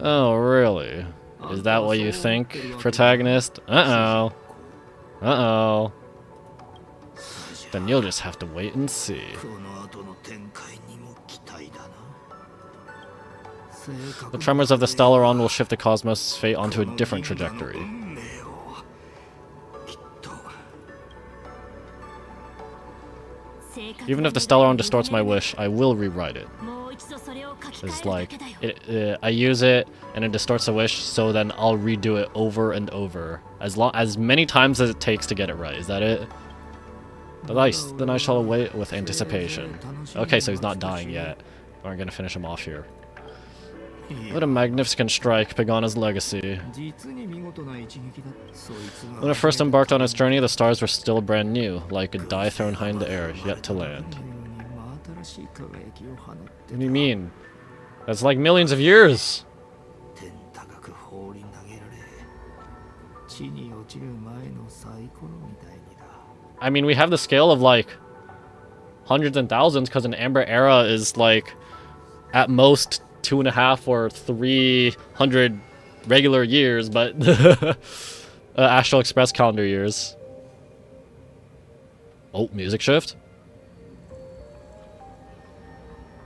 Oh, really? Is that what you think, protagonist? Uh-oh. Uh-oh. Then you'll just have to wait and see. The tremors of the Stellaron will shift the cosmos' fate onto a different trajectory. Even if the Stellaron distorts my wish, I will rewrite it. It's like, I use it, and it distorts the wish, so then I'll redo it over and over. As many times as it takes to get it right. Is that it? Then I shall await with anticipation. Okay, so he's not dying yet. We're gonna finish him off here. What a magnificent strike, Pagana's legacy. When it first embarked on its journey, the stars were still brand new, like a die thrown high in the air, yet to land. What do you mean? That's like millions of years! I mean, we have the scale of like hundreds and thousands because an Amber Era is like at most 2.5 or 300 regular years, but Astral Express calendar years. Oh, music shift.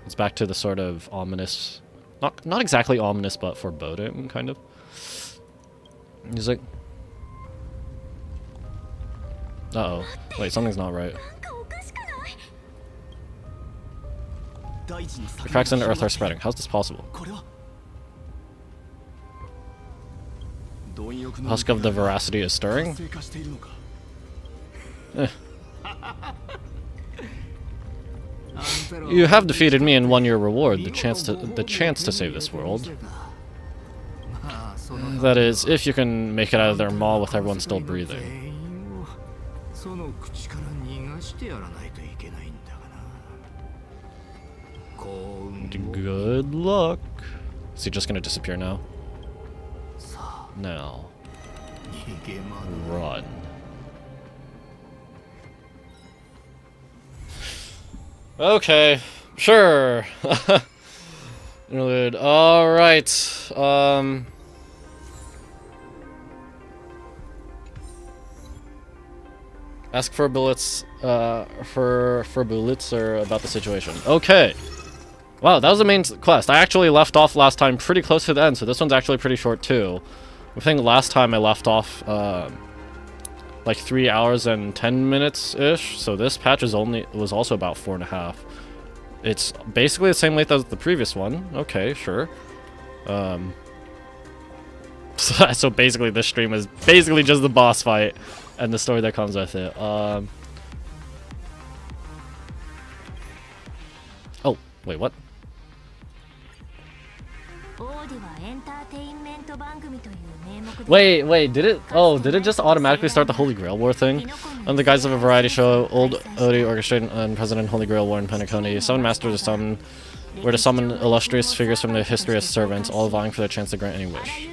It's back to the sort of ominous, not exactly ominous, but foreboding kind of music. Uh-oh. Wait, something's not right. The cracks in the earth are spreading. How's this possible? The husk of the veracity is stirring? You have defeated me and won your reward, the chance to save this world. That is, if you can make it out of their maw with everyone still breathing. Good luck. Is he just gonna disappear now? Now. Run. Okay, sure. Interlude. Alright. Ask for bullets, for bullets or about the situation. Okay. Wow, that was the main quest. I actually left off last time pretty close to the end, so this one's actually pretty short too. I think last time I left off like 3 hours and 10 minutes-ish, so this patch was also about 4.5. It's basically the same length as the previous one. Okay, sure. So basically this stream is basically just the boss fight and the story that comes with it. Oh, wait, what? Wait, did it just automatically start the Holy Grail War thing? Under the guise of a variety show, old Odi orchestrated and President Holy Grail War in Penacony. Seven masters were to summon illustrious figures from the history as servants, all vying for their chance to grant any wish.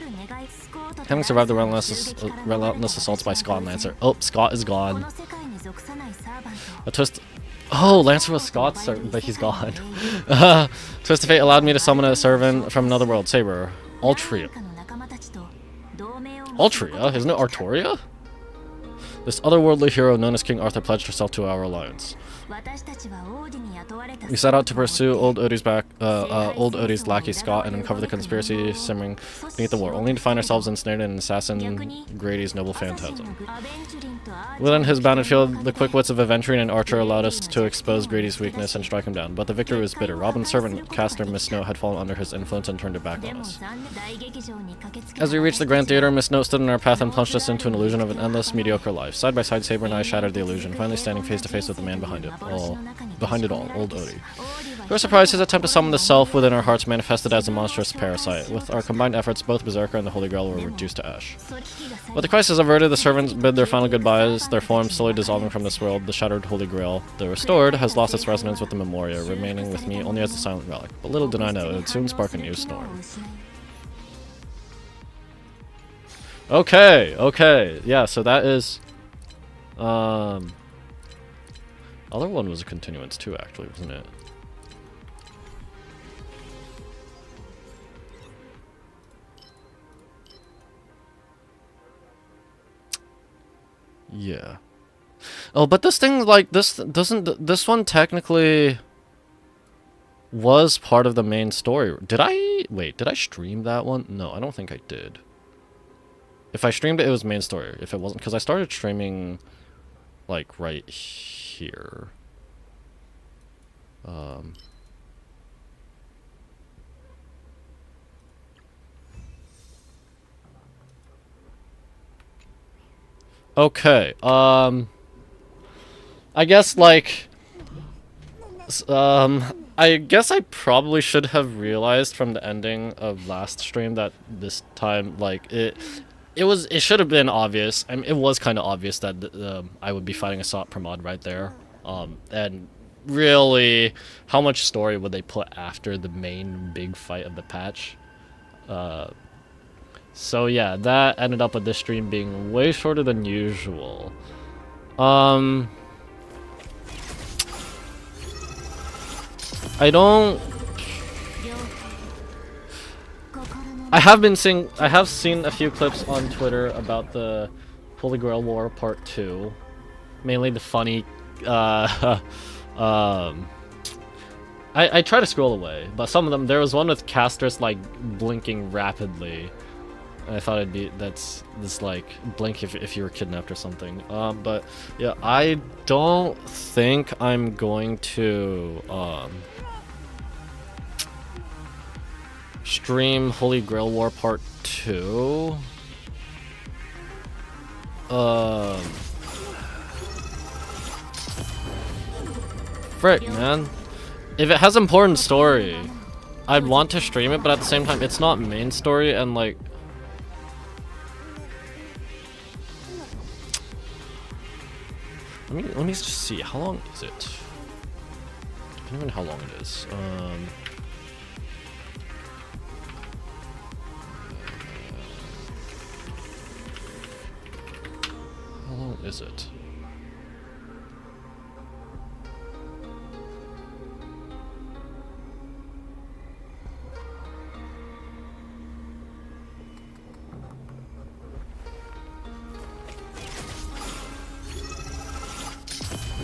Having survived the relentless assaults by Scott and Lancer. Oh, Scott is gone. A twist. Oh, Lancer was Scott's, but he's gone. Twist of fate allowed me to summon a servant from another world, Saber. Altria. Altria? Isn't it Artoria? This otherworldly hero known as King Arthur pledged herself to our alliance. We set out to pursue old Odie's lackey Scott and uncover the conspiracy simmering beneath the war, only to find ourselves ensnared in assassin Grady's noble phantasm. Within his bounded field, the quick wits of aventurine and archer allowed us to expose Grady's weakness and strike him down, but the victory was bitter. Robin's servant, caster Miss Note, had fallen under his influence and turned it back on us. As we reached the Grand Theater, Miss Note stood in our path and plunged us into an illusion of an endless, mediocre life. Side by side, Saber and I shattered the illusion, finally standing face to face with the man behind it all, old Odie. To our surprise, his attempt to summon the self within our hearts manifested as a monstrous parasite. With our combined efforts, both Berserker and the Holy Grail were reduced to ash. But the crisis averted, the servants bid their final goodbyes, their forms slowly dissolving from this world. The shattered Holy Grail, the restored, has lost its resonance with the Memoria, remaining with me only as a silent relic. But little did I know, it would soon spark a new storm. Okay, yeah, so that is... Other one was a continuance too, actually, wasn't it? Yeah. Oh, but this thing, like, this one technically was part of the main story. Did I stream that one? No, I don't think I did. If I streamed it, it was main story. If it wasn't, because I started streaming, like, right here. Okay, I guess like, I guess I probably should have realized from the ending of last stream that this time, like, it should have been obvious. I mean, it was kind of obvious that I would be fighting a SOT per mod right there. And really, how much story would they put after the main big fight of the patch? So yeah, that ended up with this stream being way shorter than usual. I don't. I have seen a few clips on Twitter about the Holy Grail War Part 2. Mainly the funny, I try to scroll away, but some of them, there was one with casters like blinking rapidly. And I thought that's like blink if you were kidnapped or something. But yeah, I don't think I'm going to stream Holy Grail War Part 2. Frick, man. If it has important story, I'd want to stream it, but at the same time, it's not main story, and like... Let me just see, how long is it? Depending on how long it is. How long is it?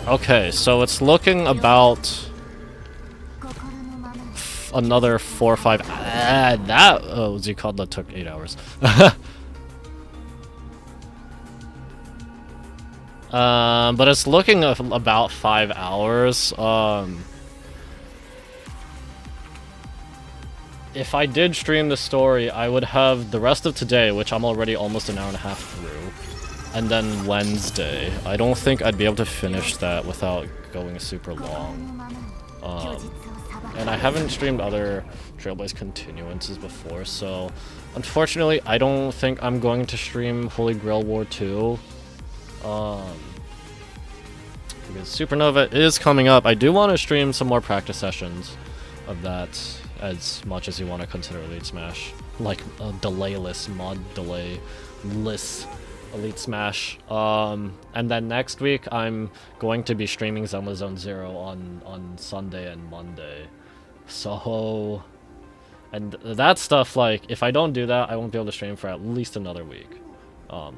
Okay, so it's looking about another 4 or 5. That what's it called? That took 8 hours. But it's looking about 5 hours. If I did stream the story, I would have the rest of today, which I'm already almost an hour and a half through. And then Wednesday. I don't think I'd be able to finish that without going super long. And I haven't streamed other Trailblaze continuances before, so unfortunately I don't think I'm going to stream Holy Grail War 2. Because Supernova is coming up. I do want to stream some more practice sessions of that, as much as you want to consider Elite Smash. Like a delayless, mod delay-less Elite Smash. And then next week I'm going to be streaming Zenless Zone Zero on Sunday and Monday. So, and that stuff, like, if I don't do that, I won't be able to stream for at least another week.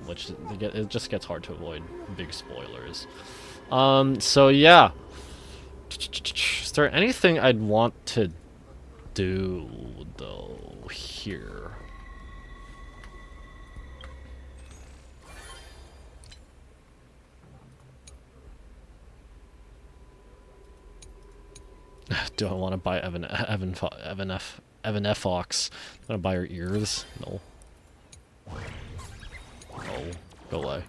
Which it just gets hard to avoid big spoilers. So yeah. Is there anything I'd want to do though here? Do I want to buy Evan F. Fox? Want to buy her ears? No. No. Go away.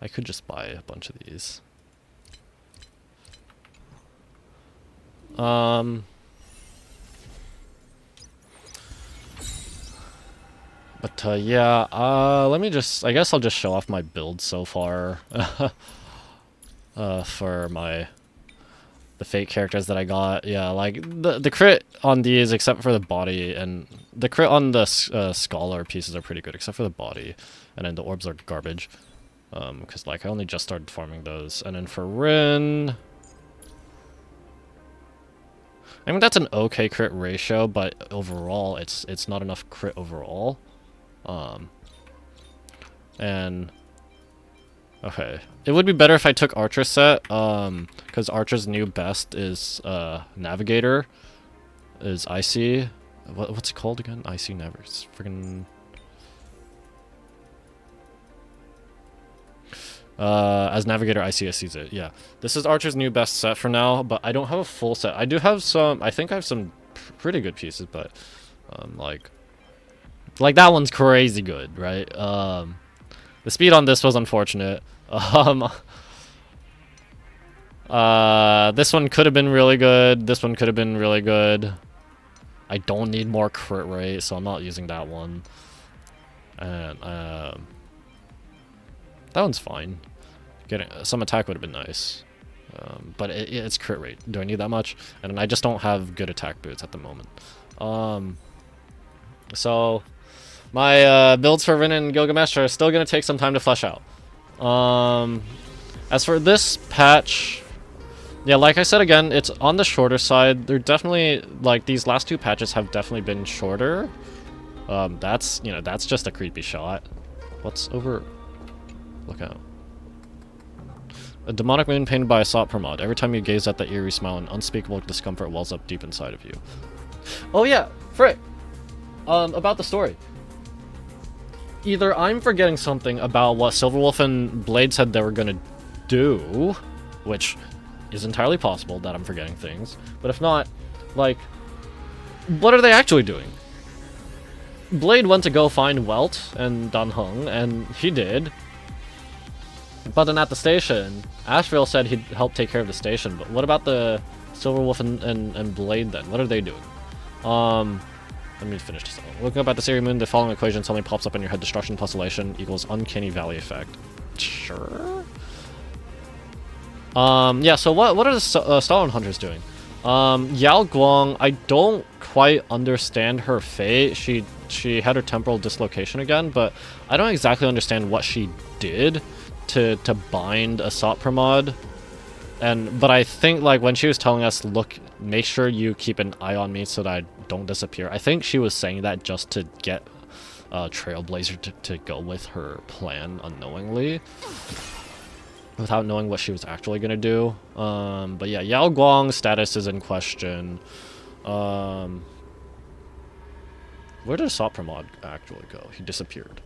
I could just buy a bunch of these. But yeah, let me just, I guess I'll just show off my build so far. For the fake characters that I got. Yeah, like the crit on these, except for the body, and the crit on the scholar pieces are pretty good, except for the body, and then the orbs are garbage. Because like I only just started farming those, and then for Rin, I mean that's an okay crit ratio, but overall it's not enough crit overall. And okay, it would be better if I took Archer set, because Archer's new best is Navigator, is Icy. What's it called again? Icy Navigator. It's friggin' as Navigator Icy sees it. Yeah, this is Archer's new best set for now, but I don't have a full set. I do have some. I think I have some pretty good pieces, but like Like, that one's crazy good, right? The speed on this was unfortunate. This one could have been really good. This one could have been really good. I don't need more crit rate, so I'm not using that one. And that one's fine. Getting some attack would have been nice, but it's crit rate. Do I need that much? And I just don't have good attack boots at the moment. So my builds for Rin and Gilgamesh are still gonna take some time to flesh out. As for this patch, yeah, like I said again, it's on the shorter side. They're definitely, like, these last two patches have definitely been shorter. That's, you know, that's just a creepy shot. What's over? Look out. A demonic moon painted by a sot per mod. Every time you gaze at the eerie smile, an unspeakable discomfort wells up deep inside of you. Oh yeah, frick! About the story. Either I'm forgetting something about what Silverwolf and Blade said they were gonna do, which is entirely possible that I'm forgetting things, but if not, like, what are they actually doing? Blade went to go find Welt and Dan Heng, and he did. But then at the station, Ashville said he'd help take care of the station, but what about the Silverwolf and Blade then? What are they doing? Let me finish this. Looking up at the Siri Moon, the following equation suddenly pops up in your head. Destruction plus elation equals Uncanny Valley effect. Sure? Yeah, so what are the Stalin Hunters doing? Yao Guang, I don't quite understand her fate. She had her temporal dislocation again, but I don't exactly understand what she did to bind a Sot per mod. But I think, like, when she was telling us, look, make sure you keep an eye on me so that I don't disappear, I think she was saying that just to get Trailblazer to go with her plan unknowingly, without knowing what she was actually gonna do. But yeah, Yao Guang's status is in question. Where did Sot per mod actually go? He disappeared.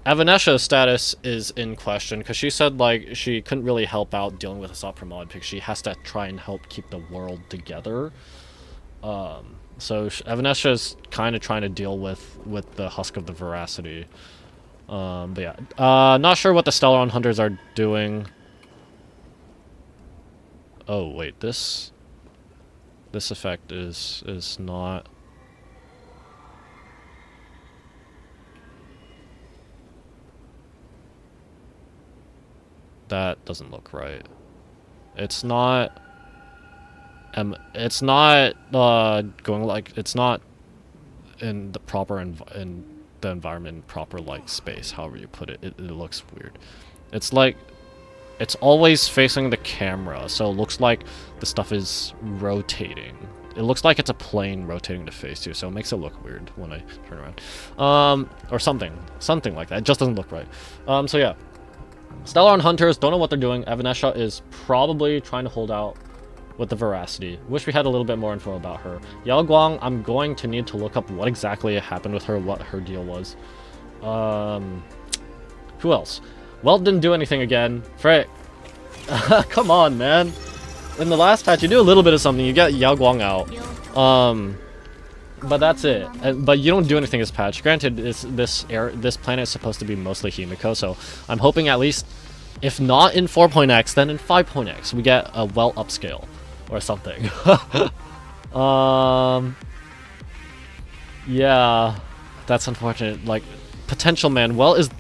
Avanesha's status is in question because she said, like, she couldn't really help out dealing with a Sot per mod because she has to try and help keep the world together. So Avanesha's kind of trying to deal with the Husk of the Veracity. But yeah, not sure what the Stellaron Hunters are doing. Oh wait, this effect is not. That doesn't look right. It's not. It's not going, like, it's not in the proper in the environment, proper, like, space. However you put it, it looks weird. It's like it's always facing the camera, so it looks like the stuff is rotating. It looks like it's a plane rotating to face too, so it makes it look weird when I turn around. Or something like that. It just doesn't look right. So yeah. Stellaron Hunters, don't know what they're doing. Avanesha is probably trying to hold out with the Veracity. Wish we had a little bit more info about her. Yao Guang, I'm going to need to look up what exactly happened with her, what her deal was. Who else? Welt didn't do anything again. Frick. Come on, man. In the last patch, you do a little bit of something. You get Yao Guang out. But that's it. But you don't do anything this patch. Granted, this planet is supposed to be mostly Himiko, so I'm hoping at least, if not in 4.x, then in 5.x, we get a Welt upscale or something. Yeah, that's unfortunate. Like, potential man. Welt is the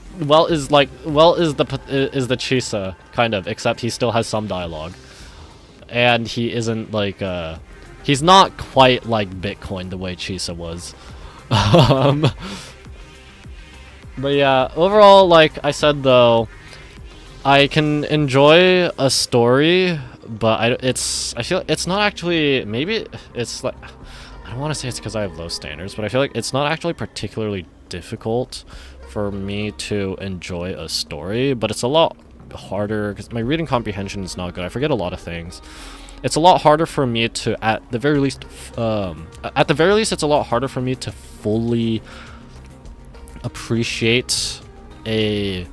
Chisa kind of, except he still has some dialogue, and he isn't like he's not quite like Bitcoin the way Chisa was. But yeah, overall, like I said though, I can enjoy a story, but I feel it's not actually, maybe it's like, I don't want to say it's because I have low standards, but I feel like it's not actually particularly difficult for me to enjoy a story, but it's a lot harder because my reading comprehension is not good. I forget a lot of things. It's a lot harder for me to, at the very least, it's a lot harder for me to fully appreciate a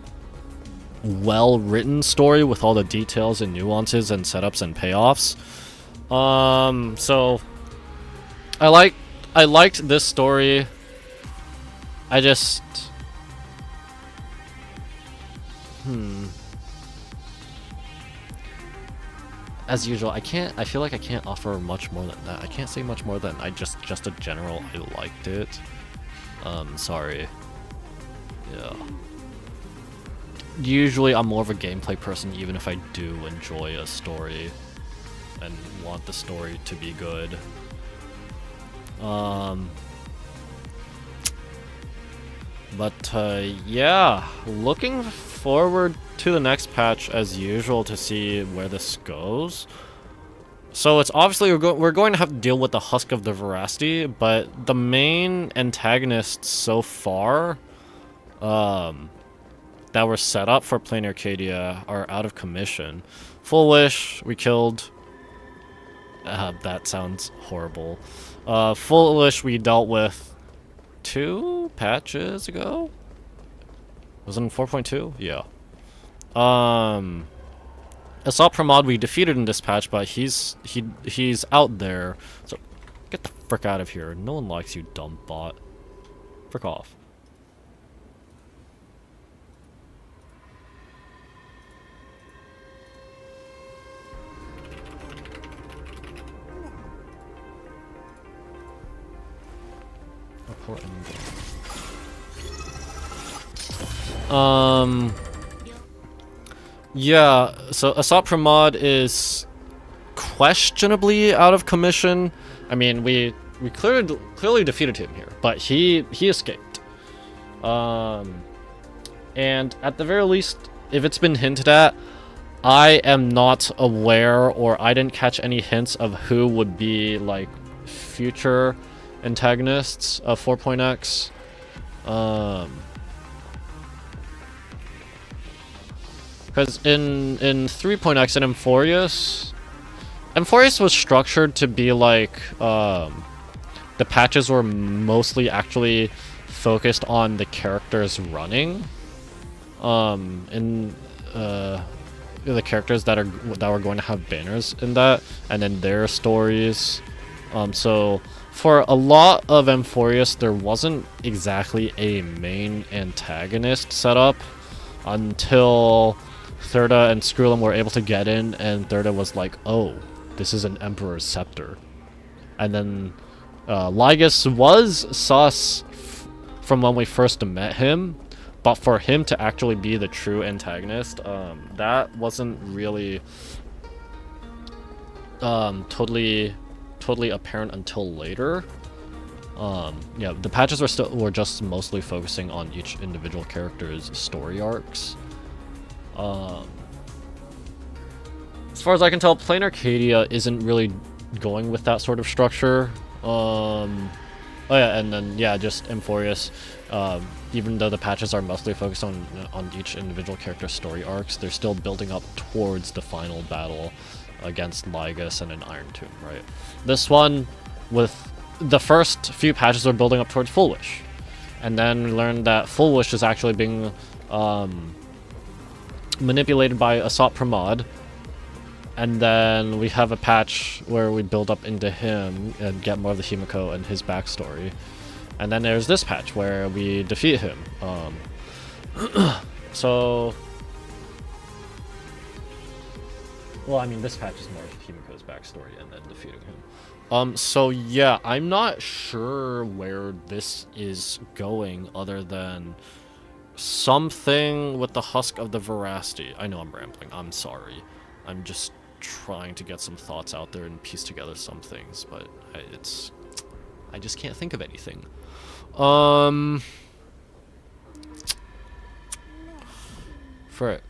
well-written story with all the details and nuances and setups and payoffs. So I liked this story. I just... As usual, I feel like I can't offer much more than that. I can't say much more than just a general I liked it. Sorry. Yeah. Usually I'm more of a gameplay person even if I do enjoy a story and want the story to be good. Yeah, looking forward to the next patch as usual to see where this goes. So it's obviously we're going to have to deal with the Husk of the Veracity, but the main antagonists so far that were set up for Plain Arcadia are out of commission. Full Wish, we killed. That sounds horrible. Full Wish we dealt with 2 patches ago? Was it in 4.2? Yeah. Assault Pramod we defeated in this patch, but he's out there. So get the frick out of here. No one likes you, dumb bot. Frick off. Yeah, so Assault Pramod is questionably out of commission. I mean, we clearly defeated him here, but he escaped. And at the very least, if it's been hinted at, I am not aware, or I didn't catch any hints of who would be like future antagonists of 4.x. Because in 3.x and Emphorius was structured to be like the patches were mostly actually focused on the characters running, the characters that were going to have banners in that, and then their stories. So for a lot of Emphorius, there wasn't exactly a main antagonist set up until Thurda and Screwlum were able to get in, and Thurda was like, oh, this is an Emperor's Scepter. And then Lygus was sus from when we first met him, but for him to actually be the true antagonist, that wasn't really totally apparent until later. Yeah, the patches were just mostly focusing on each individual character's story arcs. As far as I can tell, Plain Arcadia isn't really going with that sort of structure. Oh yeah, and then yeah, just Emphorius. Even though the patches are mostly focused on each individual character's story arcs, they're still building up towards the final battle against Lygus and an Iron Tomb, right? This one, with the first few patches, are building up towards Full Wish, and then we learned that Full Wish is actually being manipulated by Assault Pramod, and then we have a patch where we build up into him and get more of the Himiko and his backstory, and then there's this patch where we defeat him. So, well, I mean, this patch is more of Himiko's backstory and then defeating him. So yeah, I'm not sure where this is going other than something with the Husk of the Veracity. I know I'm rambling, I'm sorry. I'm just trying to get some thoughts out there and piece together some things, but I just can't think of anything. Frick.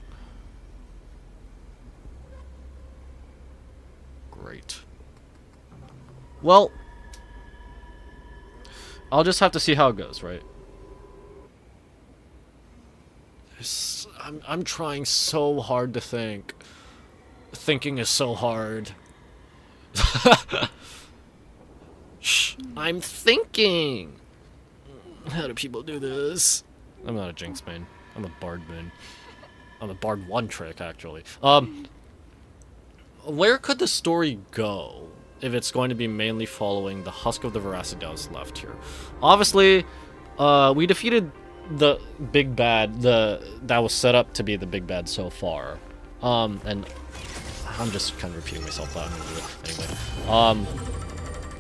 Great. Well, I'll just have to see how it goes, right? I'm trying so hard to think. Thinking is so hard. Shh, I'm thinking. How do people do this? I'm not a Jinx main. I'm a Bard main. I'm a Bard one trick, actually. Where could the story go if it's going to be mainly following the Husk of the Veracity that was left here? Obviously, we defeated the big bad, that was set up to be the big bad so far. And I'm just kind of repeating myself, but I'm gonna do it anyway.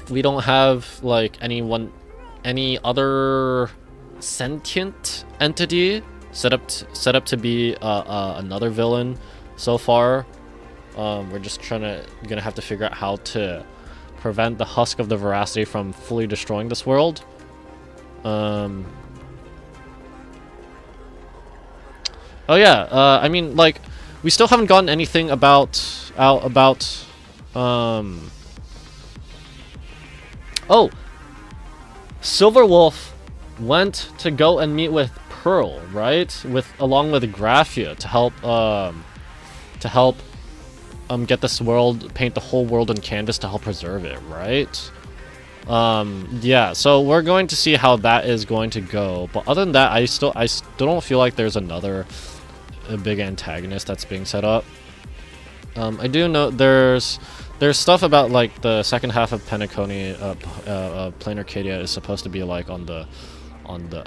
We don't have like any other sentient entity set up to be another villain so far. We're just gonna have to figure out how to prevent the Husk of the Veracity from fully destroying this world. Oh yeah, I mean, like, we still haven't gotten anything about oh, Silverwolf went to go and meet with Pearl, right? Along with Graphia to help get this world, paint the whole world on canvas to help preserve it, right? Yeah, so we're going to see how that is going to go. But other than that, I still don't feel like there's another big antagonist that's being set up. I do know there's stuff about like the second half of Penacony, Plain Arcadia is supposed to be like on the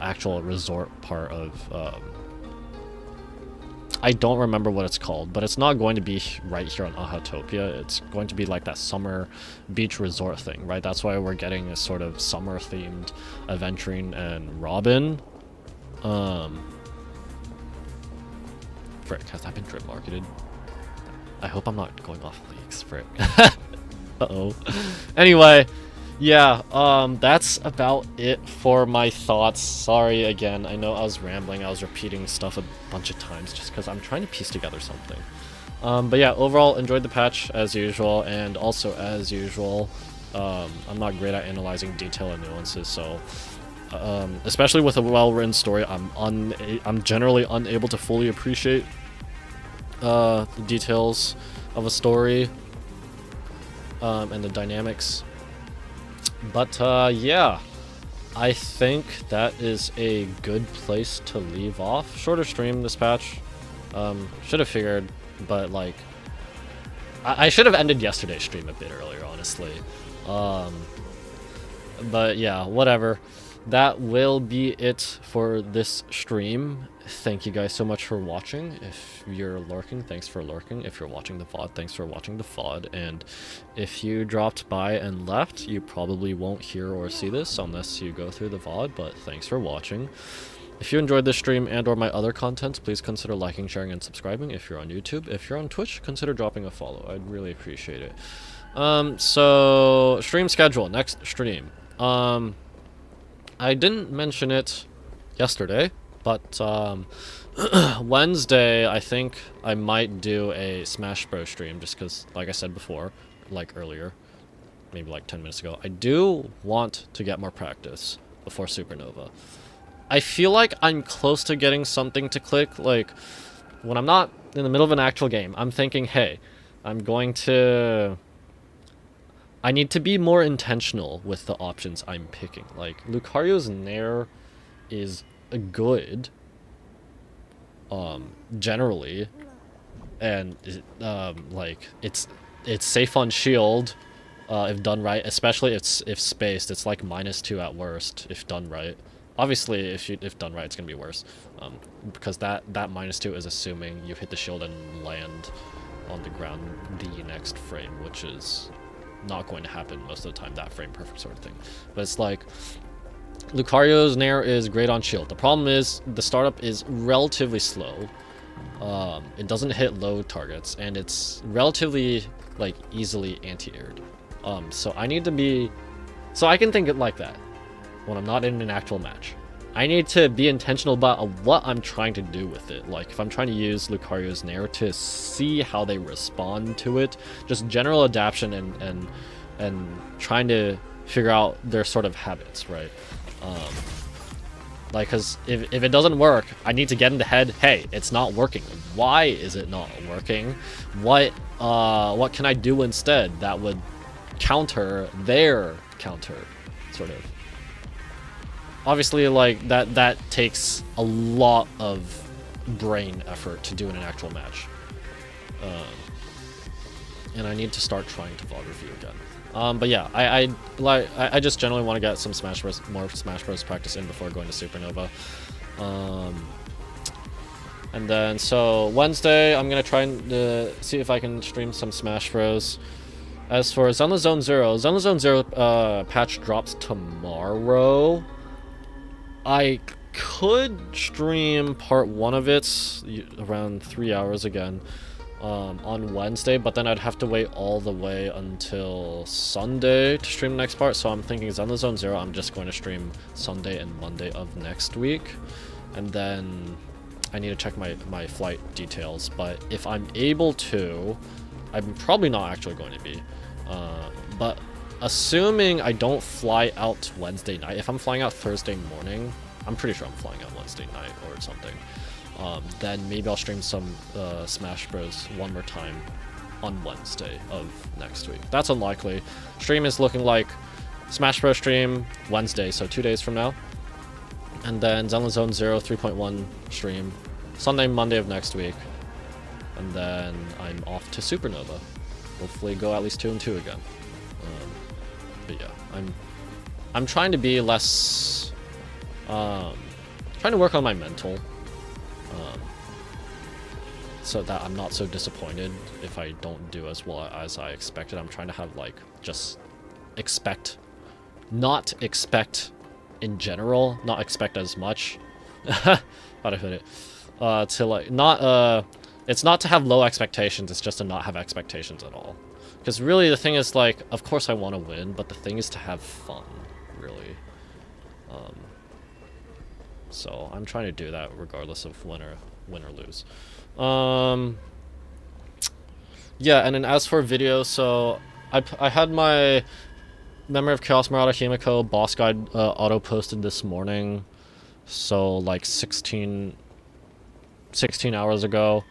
actual resort part of I don't remember what it's called, but it's not going to be right here on Ahatopia. It's going to be like that summer beach resort thing, right? That's why we're getting a sort of summer themed Aventurine and Robin. Frick, has that been drip marketed? I hope I'm not going off leaks, frick. Uh-oh. Anyway, yeah, that's about it for my thoughts. Sorry again, I know I was rambling, I was repeating stuff a bunch of times just because I'm trying to piece together something. But yeah, overall, enjoyed the patch as usual, and also as usual, I'm not great at analyzing detail and nuances, so especially with a well-written story, I'm generally unable to fully appreciate the details of a story and the dynamics. But yeah, I think that is a good place to leave off. Shorter stream this patch. Should have figured, but like I should have ended yesterday's stream a bit earlier, honestly. But yeah, whatever. That will be it for this stream. Thank you guys so much for watching. If you're lurking, thanks for lurking. If you're watching the VOD, thanks for watching the VOD. And if you dropped by and left, you probably won't hear or see this unless you go through the VOD, but thanks for watching. If you enjoyed this stream and or my other content, please consider liking, sharing, and subscribing if you're on YouTube. If you're on Twitch, consider dropping a follow. I'd really appreciate it. So, stream schedule, next stream. I didn't mention it yesterday, but Wednesday, I think I might do a Smash Bros stream, just because, like I said before, like earlier, maybe like 10 minutes ago, I do want to get more practice before Supernova. I feel like I'm close to getting something to click. Like, when I'm not in the middle of an actual game, I'm thinking, hey, I need to be more intentional with the options I'm picking. Like, Lucario's Nair is good, generally, and like it's safe on shield if done right, especially if spaced. It's like -2 at worst if done right. Obviously, if done right, it's gonna be worse, because that -2 is assuming you hit the shield and land on the ground the next frame, which is not going to happen most of the time, that frame perfect sort of thing. But it's like, Lucario's Nair is great on shield. The problem is the startup is relatively slow. It doesn't hit low targets, and it's relatively like easily anti-aired. So I need to be, so I can think it like that when I'm not in an actual match. I need to be intentional about what I'm trying to do with it. Like, if I'm trying to use Lucario's Nair to see how they respond to it, just general adaptation and trying to figure out their sort of habits, right? Like, because if it doesn't work, I need to get in the head, hey, it's not working. Why is it not working? What can I do instead that would counter their counter, sort of? Obviously, like, that takes a lot of brain effort to do in an actual match. And I need to start trying to VOD review again. But yeah, I just generally want to get some more Smash Bros practice in before going to Supernova. And then so Wednesday I'm gonna try and see if I can stream some Smash Bros. As for Zenless Zone Zero patch drops tomorrow. I could stream part 1 of it around 3 hours again on Wednesday, but then I'd have to wait all the way until Sunday to stream the next part. So I'm thinking Zenless Zone Zero I'm just going to stream Sunday and Monday of next week, and then I need to check my flight details. But if I'm able to, I'm probably not actually going to be, but assuming I don't fly out Wednesday night, if I'm flying out Thursday morning, I'm pretty sure I'm flying out Wednesday night or something, then maybe I'll stream some Smash Bros. One more time on Wednesday of next week. That's unlikely. Stream is looking like Smash Bros. Stream Wednesday, so 2 days from now. And then Zenless Zone Zero 3.1 stream Sunday, Monday of next week. And then I'm off to Supernova. Hopefully go at least 2 and 2 again. But yeah, I'm trying to be less, trying to work on my mental, so that I'm not so disappointed if I don't do as well as I expected. I'm trying to have like just not expect in general, not expect as much. How do I put it? To like not it's not to have low expectations, it's just to not have expectations at all. Because really the thing is, like, of course I want to win, but the thing is to have fun, really. So I'm trying to do that regardless of win or lose. Yeah, and then as for videos, so I had my Memory of Chaos Marauder Himiko boss guide auto posted this morning, so like 16 hours ago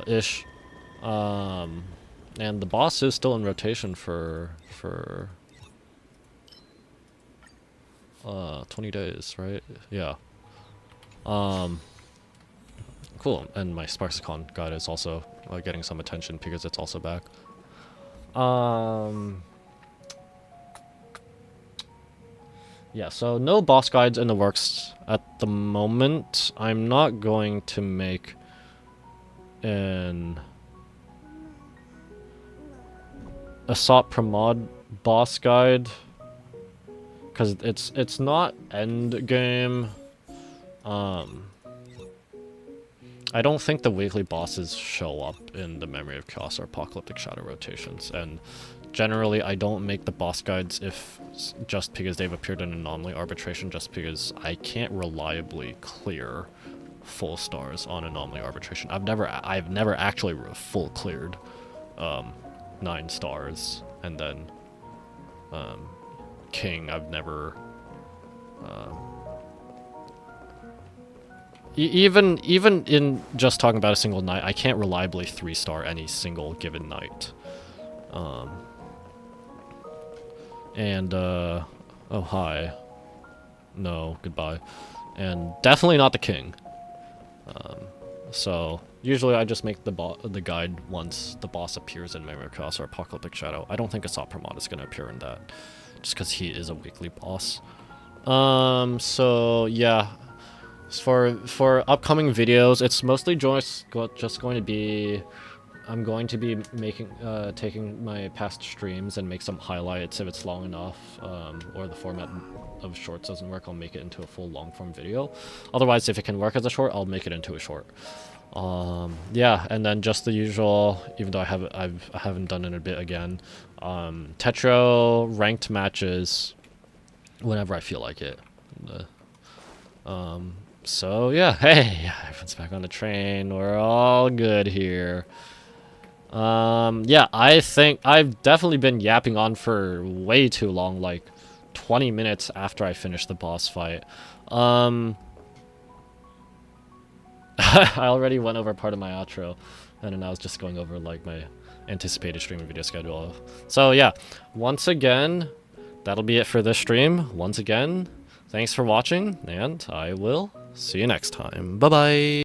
ish. And the boss is still in rotation for 20 days, right? Yeah. Cool. And my Sparksicon guide is also getting some attention because it's also back. Yeah, so no boss guides in the works at the moment. I'm not going to make an Assault Pramod boss guide because it's not end game. I don't think the weekly bosses show up in the Memory of Chaos or Apocalyptic Shadow rotations, and generally I don't make the boss guides just because they've appeared in Anomaly Arbitration, just because I can't reliably clear full stars on Anomaly Arbitration. I've never actually full cleared 9 stars, and then King I've never even in just talking about a single night, I can't reliably 3-star any single given night. And oh hi, no, goodbye, and definitely not the King. So usually I just make the guide once the boss appears in Memory of Chaos or Apocalyptic Shadow. I don't think Assault Pramod is going to appear in that, just because he is a weekly boss. So yeah, for upcoming videos, it's mostly just going to be, I'm going to be taking my past streams and make some highlights if it's long enough, or the format of shorts doesn't work, I'll make it into a full long form video. Otherwise, if it can work as a short, I'll make it into a short. Yeah, and then just the usual, even though I haven't done it in a bit again, Tetro ranked matches whenever I feel like it. So yeah, hey, everyone's back on the train, we're all good here. Yeah, I think I've definitely been yapping on for way too long, like 20 minutes after I finished the boss fight. I already went over part of my outro, and then I was just going over like my anticipated streaming video schedule. So yeah, once again, that'll be it for this stream. Once again, thanks for watching, and I will see you next time. Bye-bye!